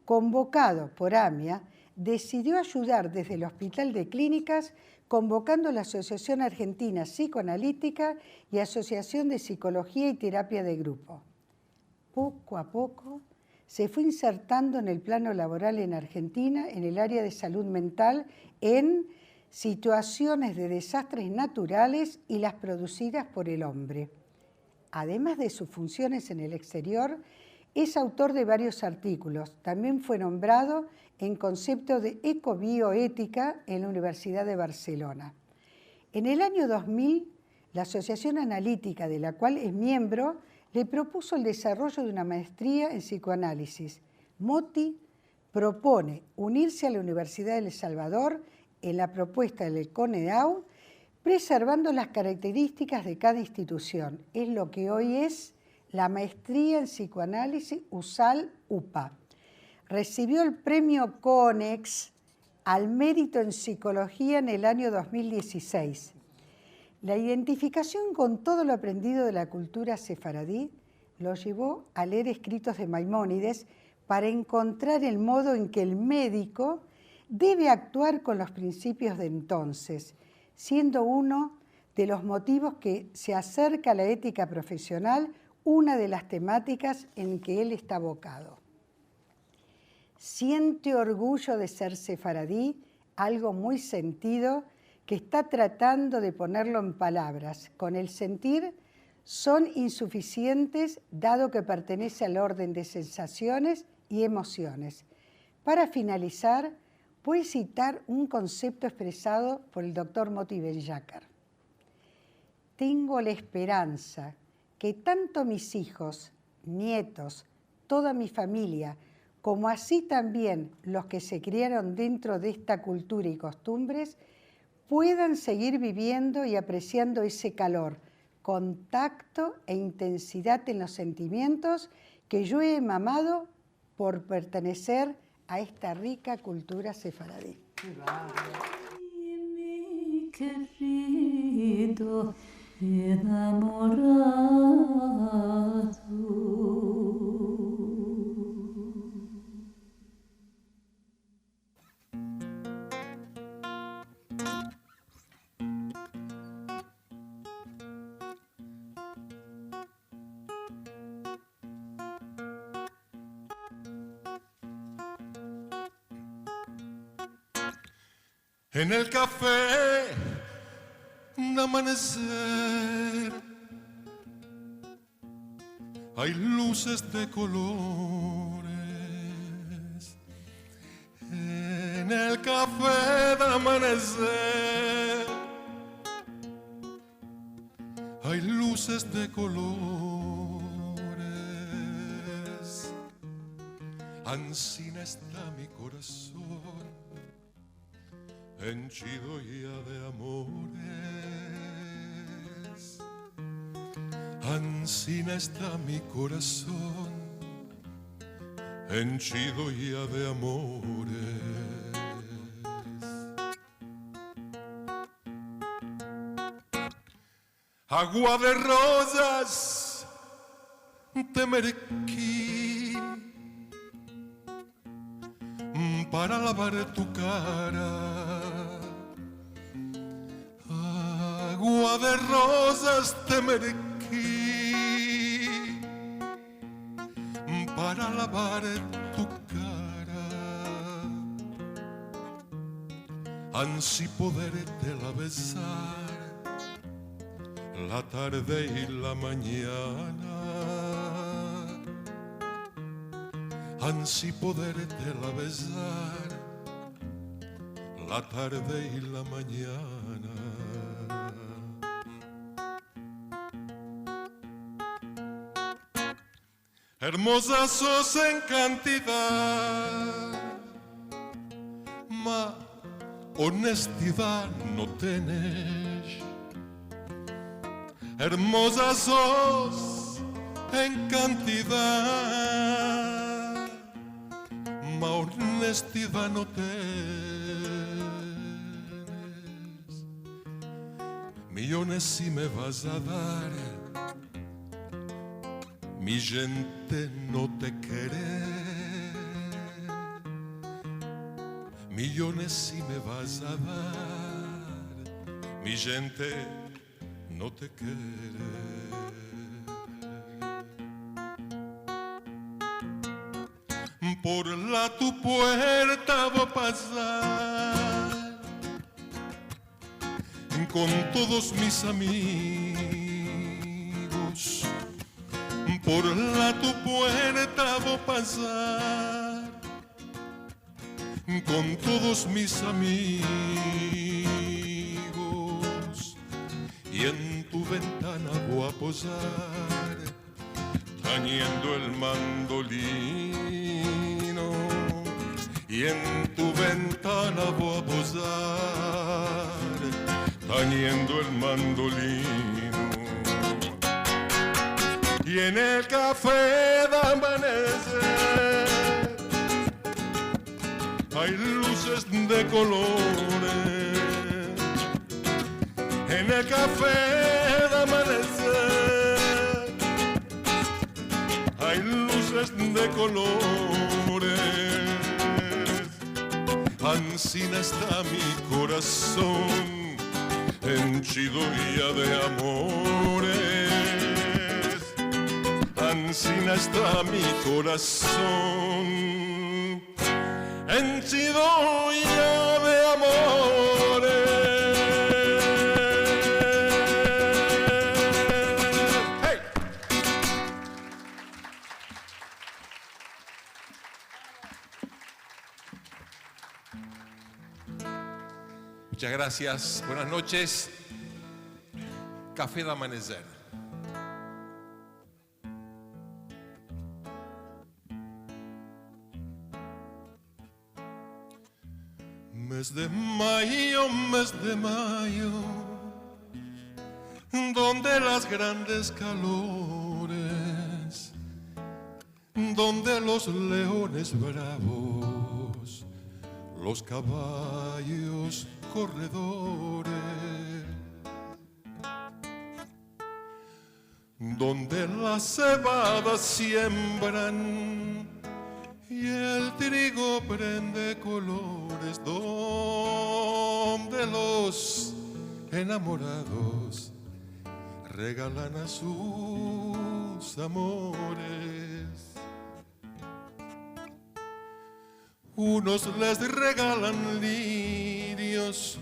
Convocado por AMIA, decidió ayudar desde el Hospital de Clínicas, convocando a la Asociación Argentina Psicoanalítica y Asociación de Psicología y Terapia de Grupo. Poco a poco se fue insertando en el plano laboral en Argentina, en el área de salud mental, en situaciones de desastres naturales y las producidas por el hombre. Además de sus funciones en el exterior, es autor de varios artículos. También fue nombrado en concepto de ecobioética en la Universidad de Barcelona. En el año 2000, la Asociación Analítica, de la cual es miembro, le propuso el desarrollo de una maestría en psicoanálisis. Moti propone unirse a la Universidad de El Salvador en la propuesta del CONEDAW, preservando las características de cada institución. Es lo que hoy es la maestría en psicoanálisis USAL-UPA. Recibió el premio CONEX al mérito en psicología en el año 2016. La identificación con todo lo aprendido de la cultura sefaradí lo llevó a leer escritos de Maimónides para encontrar el modo en que el médico debe actuar con los principios de entonces, siendo uno de los motivos que se acerca a la ética profesional, una de las temáticas en que él está abocado. Siente orgullo de ser sefaradí, algo muy sentido, que está tratando de ponerlo en palabras. Con el sentir son insuficientes, dado que pertenece al orden de sensaciones y emociones. Para finalizar, voy a citar un concepto expresado por el doctor Moti Ben-Yakar. Tengo la esperanza que tanto mis hijos, nietos, toda mi familia, como así también los que se criaron dentro de esta cultura y costumbres, puedan seguir viviendo y apreciando ese calor, contacto e intensidad en los sentimientos que yo he mamado por pertenecer a esta rica cultura sefaradí. Mi querido enamorado. En el café de amanecer hay luces de colores. En el café de amanecer hay luces de colores. Ansina está mi corazón, henchido ya de amores. Ansina está mi corazón, henchido ya de amores. Agua de rosas de Merquí, para lavar tu cara. Agua de rosas te merquí para lavar tu cara, ansí poderte la besar la tarde y la mañana, ansí poderte la besar la tarde y la mañana. Hermosa sos en cantidad, ma honestidad no tenés. Hermosa sos en cantidad, ma honestidad no tenés. Millones si me vas a dar, mi gente no te quiere. Millones si me vas a dar, mi gente no te quiere. Por la tu puerta voy a pasar con todos mis amigos. Por la tu puerta voy a pasar con todos mis amigos y en tu ventana voy a posar tañendo el mandolino y en tu ventana voy a posar tañendo el mandolino. Y en el café de amanecer hay luces de colores. En el café de amanecer hay luces de colores. Ansina está mi corazón henchido ya de amores. Ansina está mi corazón henchido ya de amores. ¡Hey! Muchas gracias, buenas noches. Café de Amanecer. Mes de mayo, donde las grandes calores, donde los leones bravos, los caballos corredores, donde las cebadas siembran y el trigo prende colores, donde los enamorados regalan a sus amores. Unos les regalan lirios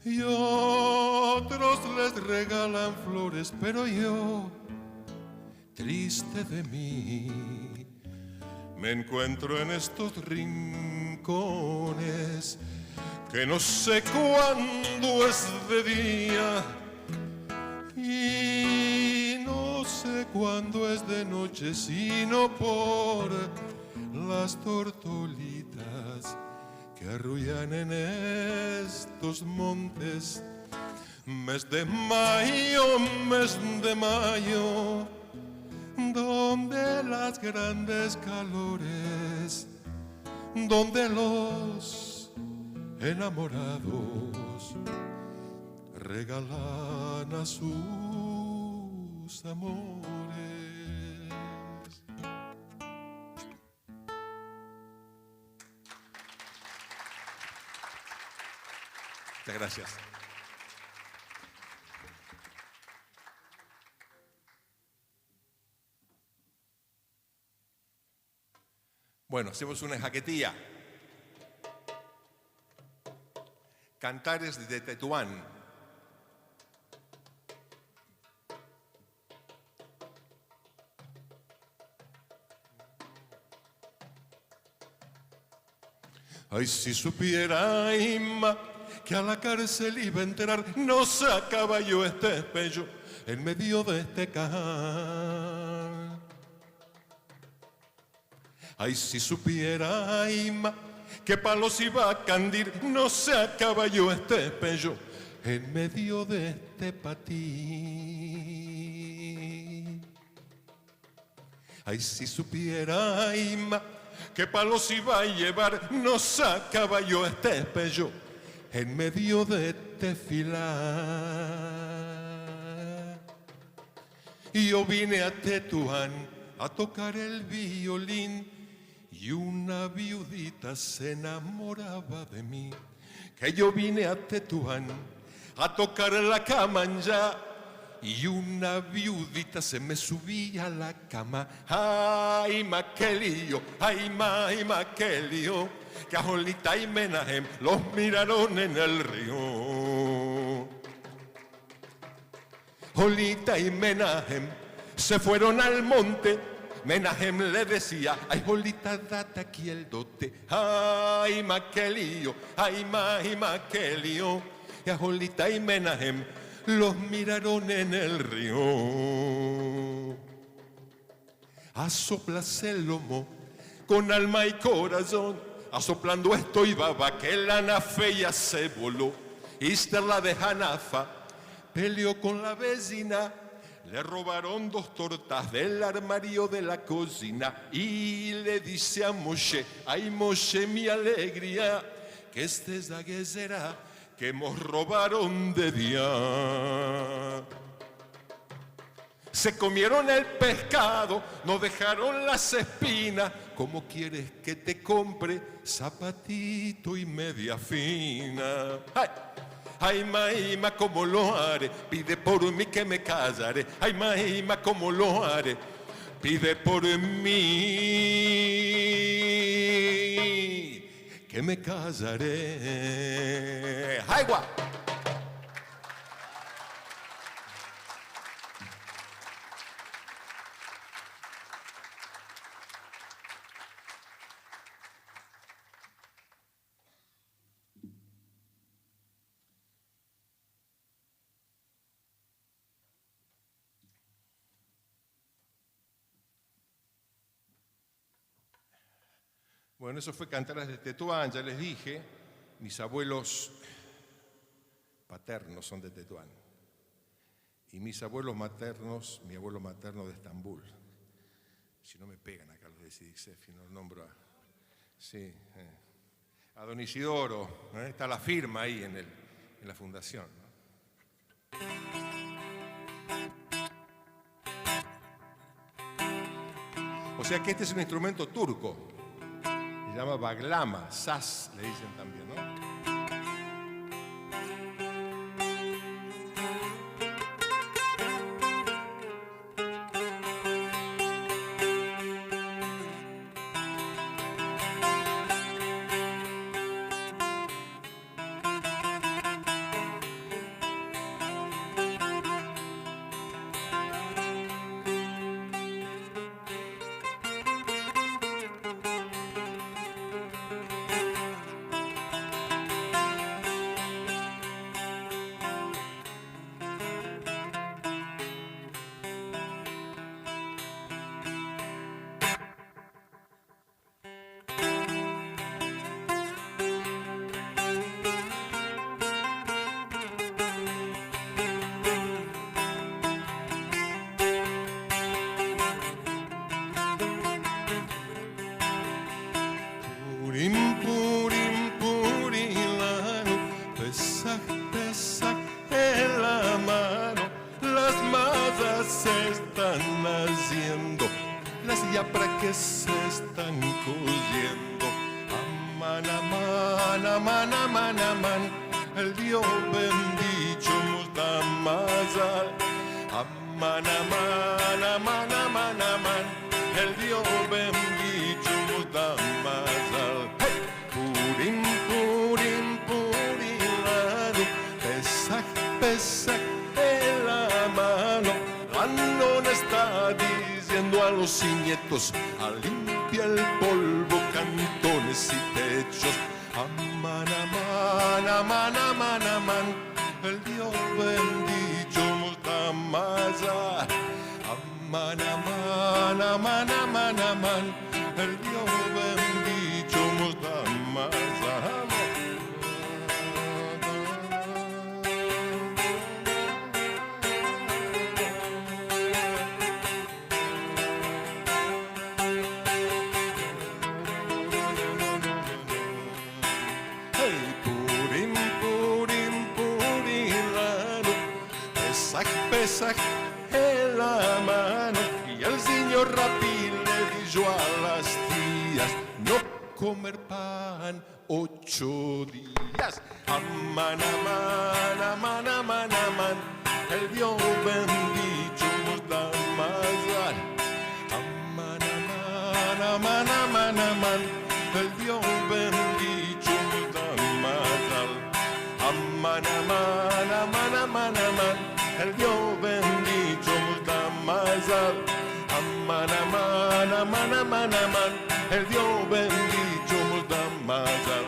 y otros les regalan flores, pero yo, triste de mí, me encuentro en estos rincones que no sé cuándo es de día y no sé cuándo es de noche, sino por las tortolitas que arrullan en estos montes. Mes de mayo, donde las grandes calores, donde los enamorados regalan a sus amores. Muchas gracias. Bueno, hacemos una jaquetía. Cantares de Tetuán. Ay, si supiera, Inma, que a la cárcel iba a entrar, no sacaba yo este espello en medio de este cajal. Ay, si supiera, Inma, que palos iba a candir, no sacaba yo este espello en medio de este patí. Ay, si supiera, Inma, qué palos iba a llevar, no sacaba yo este espello en medio de este filar. Y yo vine a Tetuán a tocar el violín y una viudita se enamoraba de mí. Que yo vine a Tetuán a tocar la camancha y una viudita se me subía a la cama. Ay, ma, qué lío, ay, ma, qué lío, que a Jolita y Menahem los miraron en el río. Jolita y Menahem se fueron al monte. Menahem le decía, ay, Jolita, date aquí el dote. Ay, ma, qué lío, ay, ma, qué lío, que a Jolita y Menahem los miraron en el río. Asoplase el lomo con alma y corazón, asoplando estoy baba que la nafeya se voló. Ister la de Hanafa peleó con la vecina, le robaron 2 tortas del armario de la cocina y le dice a Moshe, ay Moshe mi alegría, que este es la guesera que nos robaron de día. Se comieron el pescado, nos dejaron las espinas. ¿Cómo quieres que te compre zapatito y media fina? ¡Ay! Ay, maima, ¿cómo lo haré? Pide por mí que me casaré. Ay, maima, ¿cómo lo haré? Pide por mí que me casaré. ¡Ay, guau! Bueno, eso fue Cantares de Tetuán, ya les dije, mis abuelos paternos son de Tetuán y mis abuelos maternos, mi abuelo materno de Estambul. Si no me pegan acá los de Sidixef, no nombro a... Sí, a don Isidoro, está la firma ahí en la fundación, ¿no? O sea que este es un instrumento turco. Se llama baglama, saz le dicen también, ¿no? el Dio bendice molta mazal. Aman, aman, aman, aman, aman, el Dio bendice molta mazal. Hey! Purim, purim, purim, lado, Pesach, Pesach, en la mano. Cuando le está diciendo a los nietos, a limpia el polvo, cantones y techos. Aman, aman, aman, aman, aman, el Dio bendice molta masa. Aman, aman, aman, aman, aman, el Dio bendice molta masa. Pesach en la mano, y el Señor Rabí le dijo a las tías no comer pan 8 días. Aman, aman, aman, aman, aman, el Dios bendito molta mazal. Aman, aman, aman, aman, aman, el Dios bendito molta mazal. Aman, aman, aman, aman, aman, el Dios bendito molta mazal. Aman, aman, aman, aman, aman, el Dios bendito molta mazal.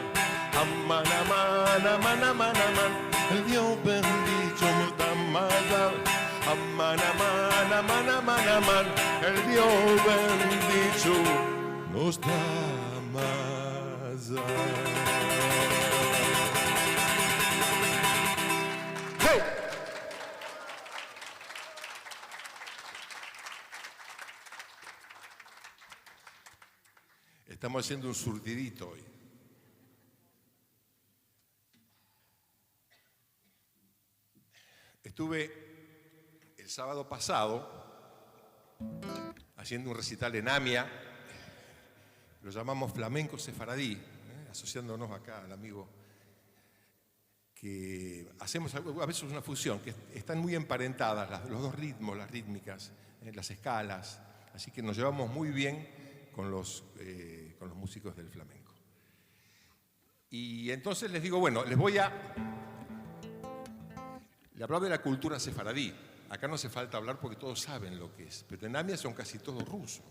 Aman, aman, aman, aman, aman, el Dios bendito molta mazal. Aman, aman, aman, aman, aman, el Dios bendito nos da mazal. Hey! Estamos haciendo un surtidito hoy. Estuve el sábado pasado haciendo un recital en Amia, lo llamamos Flamenco Sefaradí, asociándonos acá al amigo, que hacemos a veces una fusión, que están muy emparentadas los dos ritmos, las rítmicas, las escalas, así que nos llevamos muy bien con los músicos del flamenco. Y entonces les digo, bueno, le hablaba de la cultura sefaradí. Acá no hace falta hablar porque todos saben lo que es, pero en Amia son casi todos rusos.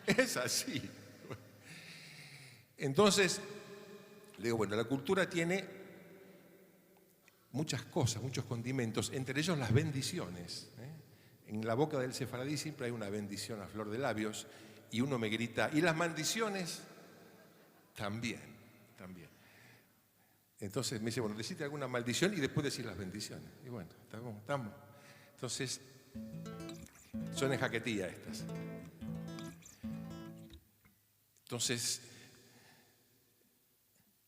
Es así. Entonces, le digo, bueno, la cultura tiene muchas cosas, muchos condimentos, entre ellos las bendiciones. En la boca del sefaradí siempre hay una bendición a flor de labios. Y uno me grita, ¿y las maldiciones? También, también. Entonces me dice, bueno, decite alguna maldición y después decir las bendiciones. Y bueno, estamos. Entonces, son en jaquetía estas. Entonces,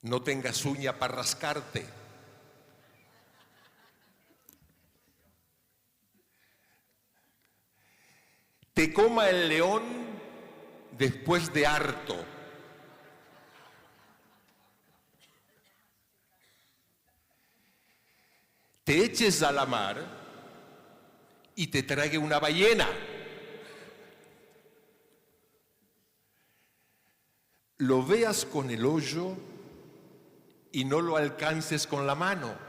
no tengas uña para rascarte. Te coma el león después de harto. Te eches a la mar y te trague una ballena. Lo veas con el hoyo y no lo alcances con la mano.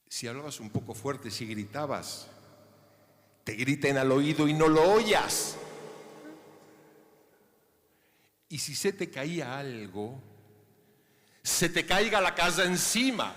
Si hablabas un poco fuerte, si gritabas, te griten al oído y no lo oyas. Y si se te caía algo, se te caiga la casa encima.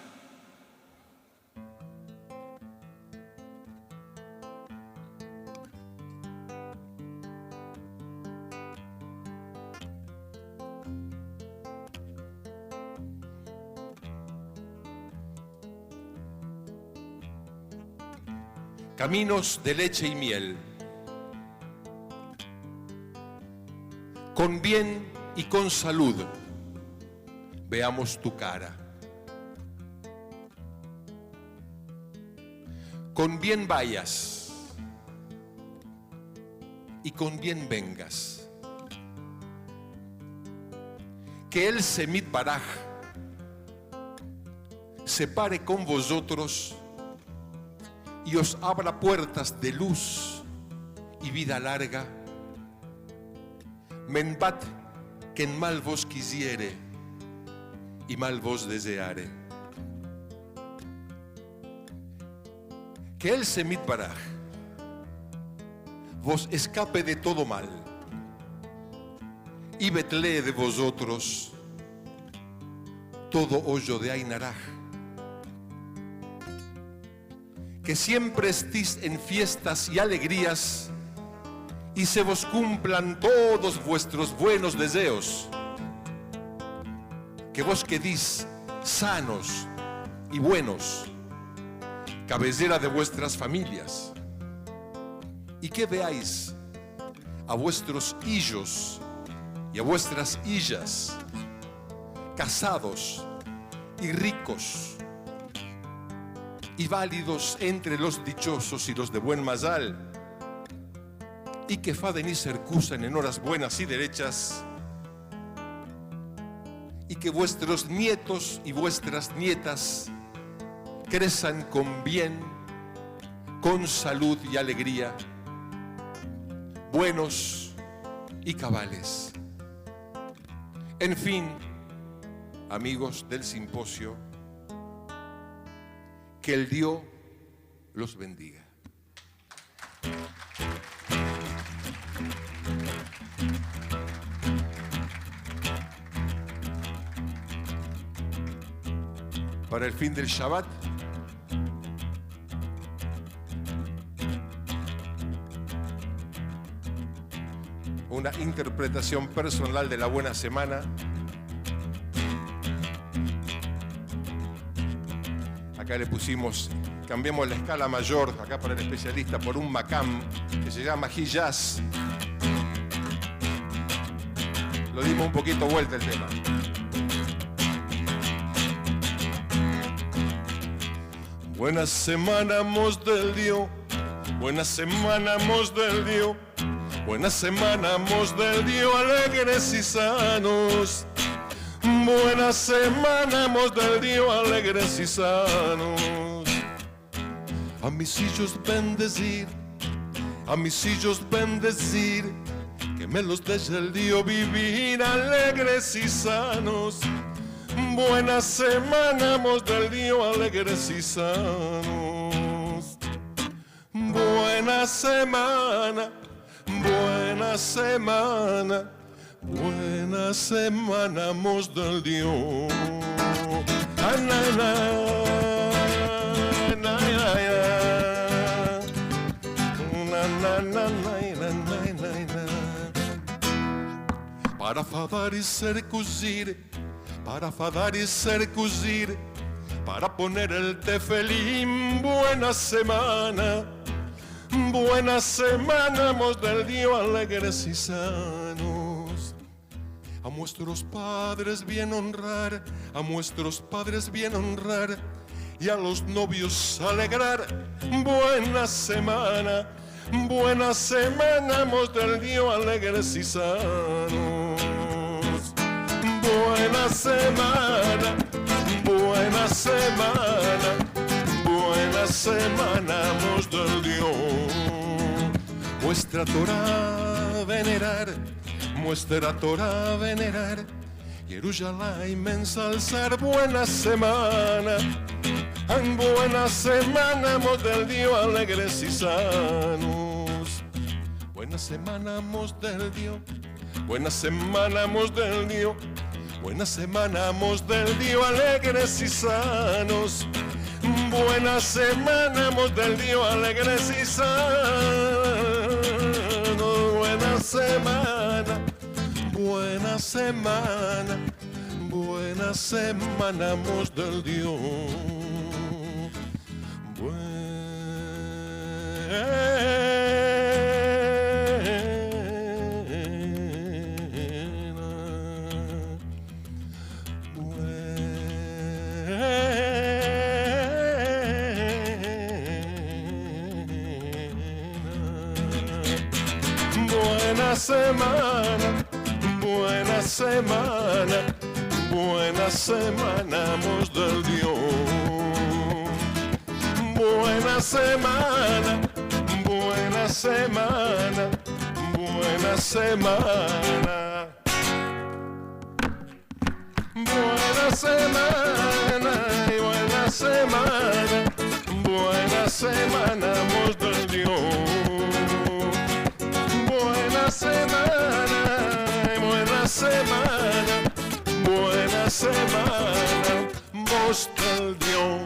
Caminos de leche y miel, con bien y con salud, veamos tu cara. Con bien vayas y con bien vengas. que el Semit Baraj se pare con vosotros y os abra puertas de luz y vida larga. Menbat que en mal vos quisiere y mal vos deseare. Que el Semit Baraj vos escape de todo mal y vetlee de vosotros todo hoyo de Ainaraj. Que siempre estéis en fiestas y alegrías y se vos cumplan todos vuestros buenos deseos. Que vos quedéis sanos y buenos, cabecera de vuestras familias, y que veáis a vuestros hijos y a vuestras hillas casados y ricos y válidos entre los dichosos y los de buen mazal, y que faden y cercusan en horas buenas y derechas, y que vuestros nietos y vuestras nietas crezcan con bien, con salud y alegría, buenos y cabales. En fin, amigos del simposio, que el Dios los bendiga. Para el fin del Shabbat, una interpretación personal de la buena semana. Acá le pusimos, cambiamos la escala mayor, acá para el especialista, por un makam que se llama Hijaz. Lo dimos un poquito vuelta el tema. Buena semana, mos del Dios. Buena semana, mos del Dios. Buena semana, mos del Dios, alegres y sanos. Buena semana, mos del Dios, alegres y sanos. A mis hijos bendecir, a mis hijos bendecir, que me los deje el Dios vivir alegres y sanos. Buena semana, mos del Dios, alegres y sanos. Buena semana, buena semana, buena semana, mos del Dios. Para fadar y circuncir, para fadar y circuncir, para poner el tefelín. Buena semana, mos del Dios, alegres y sanos. A vuestros padres bien honrar, a vuestros padres bien honrar, y a los novios alegrar. Buena semana, mos del Dios, alegres y sanos. Buena semana, buena semana, buena semana, mos del Dios. Muestra Torah venerar, muestra Torah venerar, Jerusalén ensalzar. Buena semana, mos del Dios, alegres y sanos. Buena semana, mos del Dios, buena semana, mos del Dios. Buena semana, mos del Dios, alegres y sanos. Buena semana, mos del Dios, alegres y sanos. Buena semana, buena semana, buena semana, mos del Dios. Buena semana, buena semana, buena semana mos del Dios. Buena semana, buena semana, buena semana. Buena semana y buena semana, buena semana mos del Dios. Buena semana y buena semana, buena semana mos del Dios.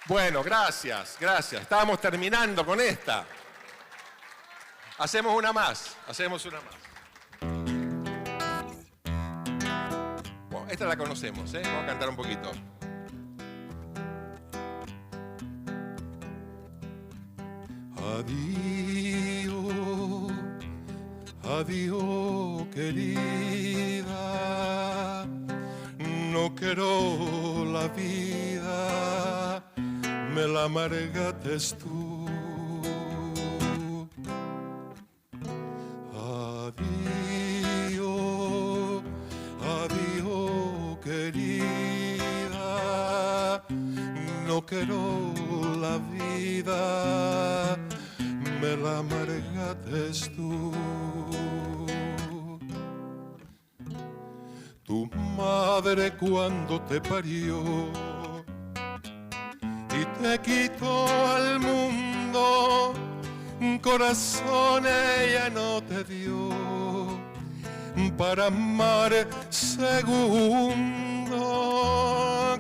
Bueno, gracias, gracias. Estábamos terminando con esta. Hacemos una más. Bueno, esta la conocemos, ¿eh? Vamos a cantar un poquito. Adiós, adiós, querida. No quiero la vida, me la amargaste tú. Adiós, adiós, querida. No quiero la vida, me la amargaste tú. Tu madre cuando te parió y te quitó al mundo, un corazón ella no te dio para amar segundo.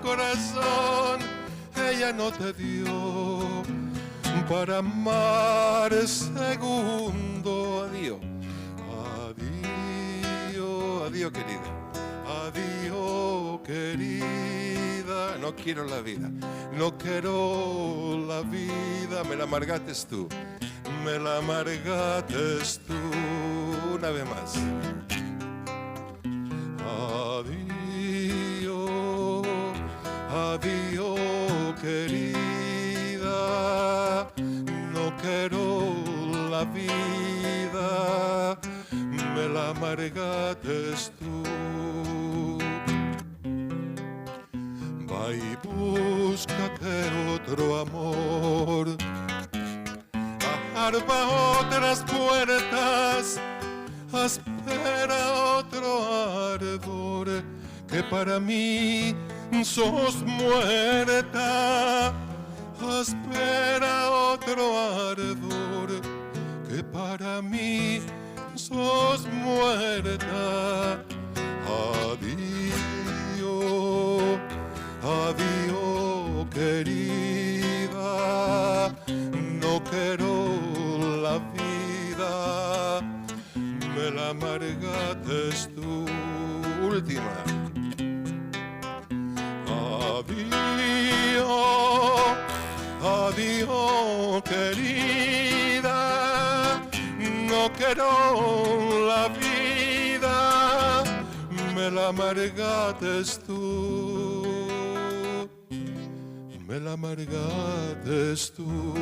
Corazón ella no te dio para amar segundo. Adiós, adiós, adiós querida. Adiós, querida, no quiero la vida, no quiero la vida, me la amargaste tú, me la amargaste tú. Una vez más. Adiós, adiós, querida, no quiero la vida, me la amargaste tú. Va y búscate otro amor, arpa otras puertas, espera otro ardor, que para mí sos muerta. Espera otro ardor, que para mí sos muerta. Adiós, adiós, querida, no quiero la vida, me la amargaste tú. Última. Adiós, adiós, querida, no quiero la vida, me la amargaste tú, me la amargaste tú.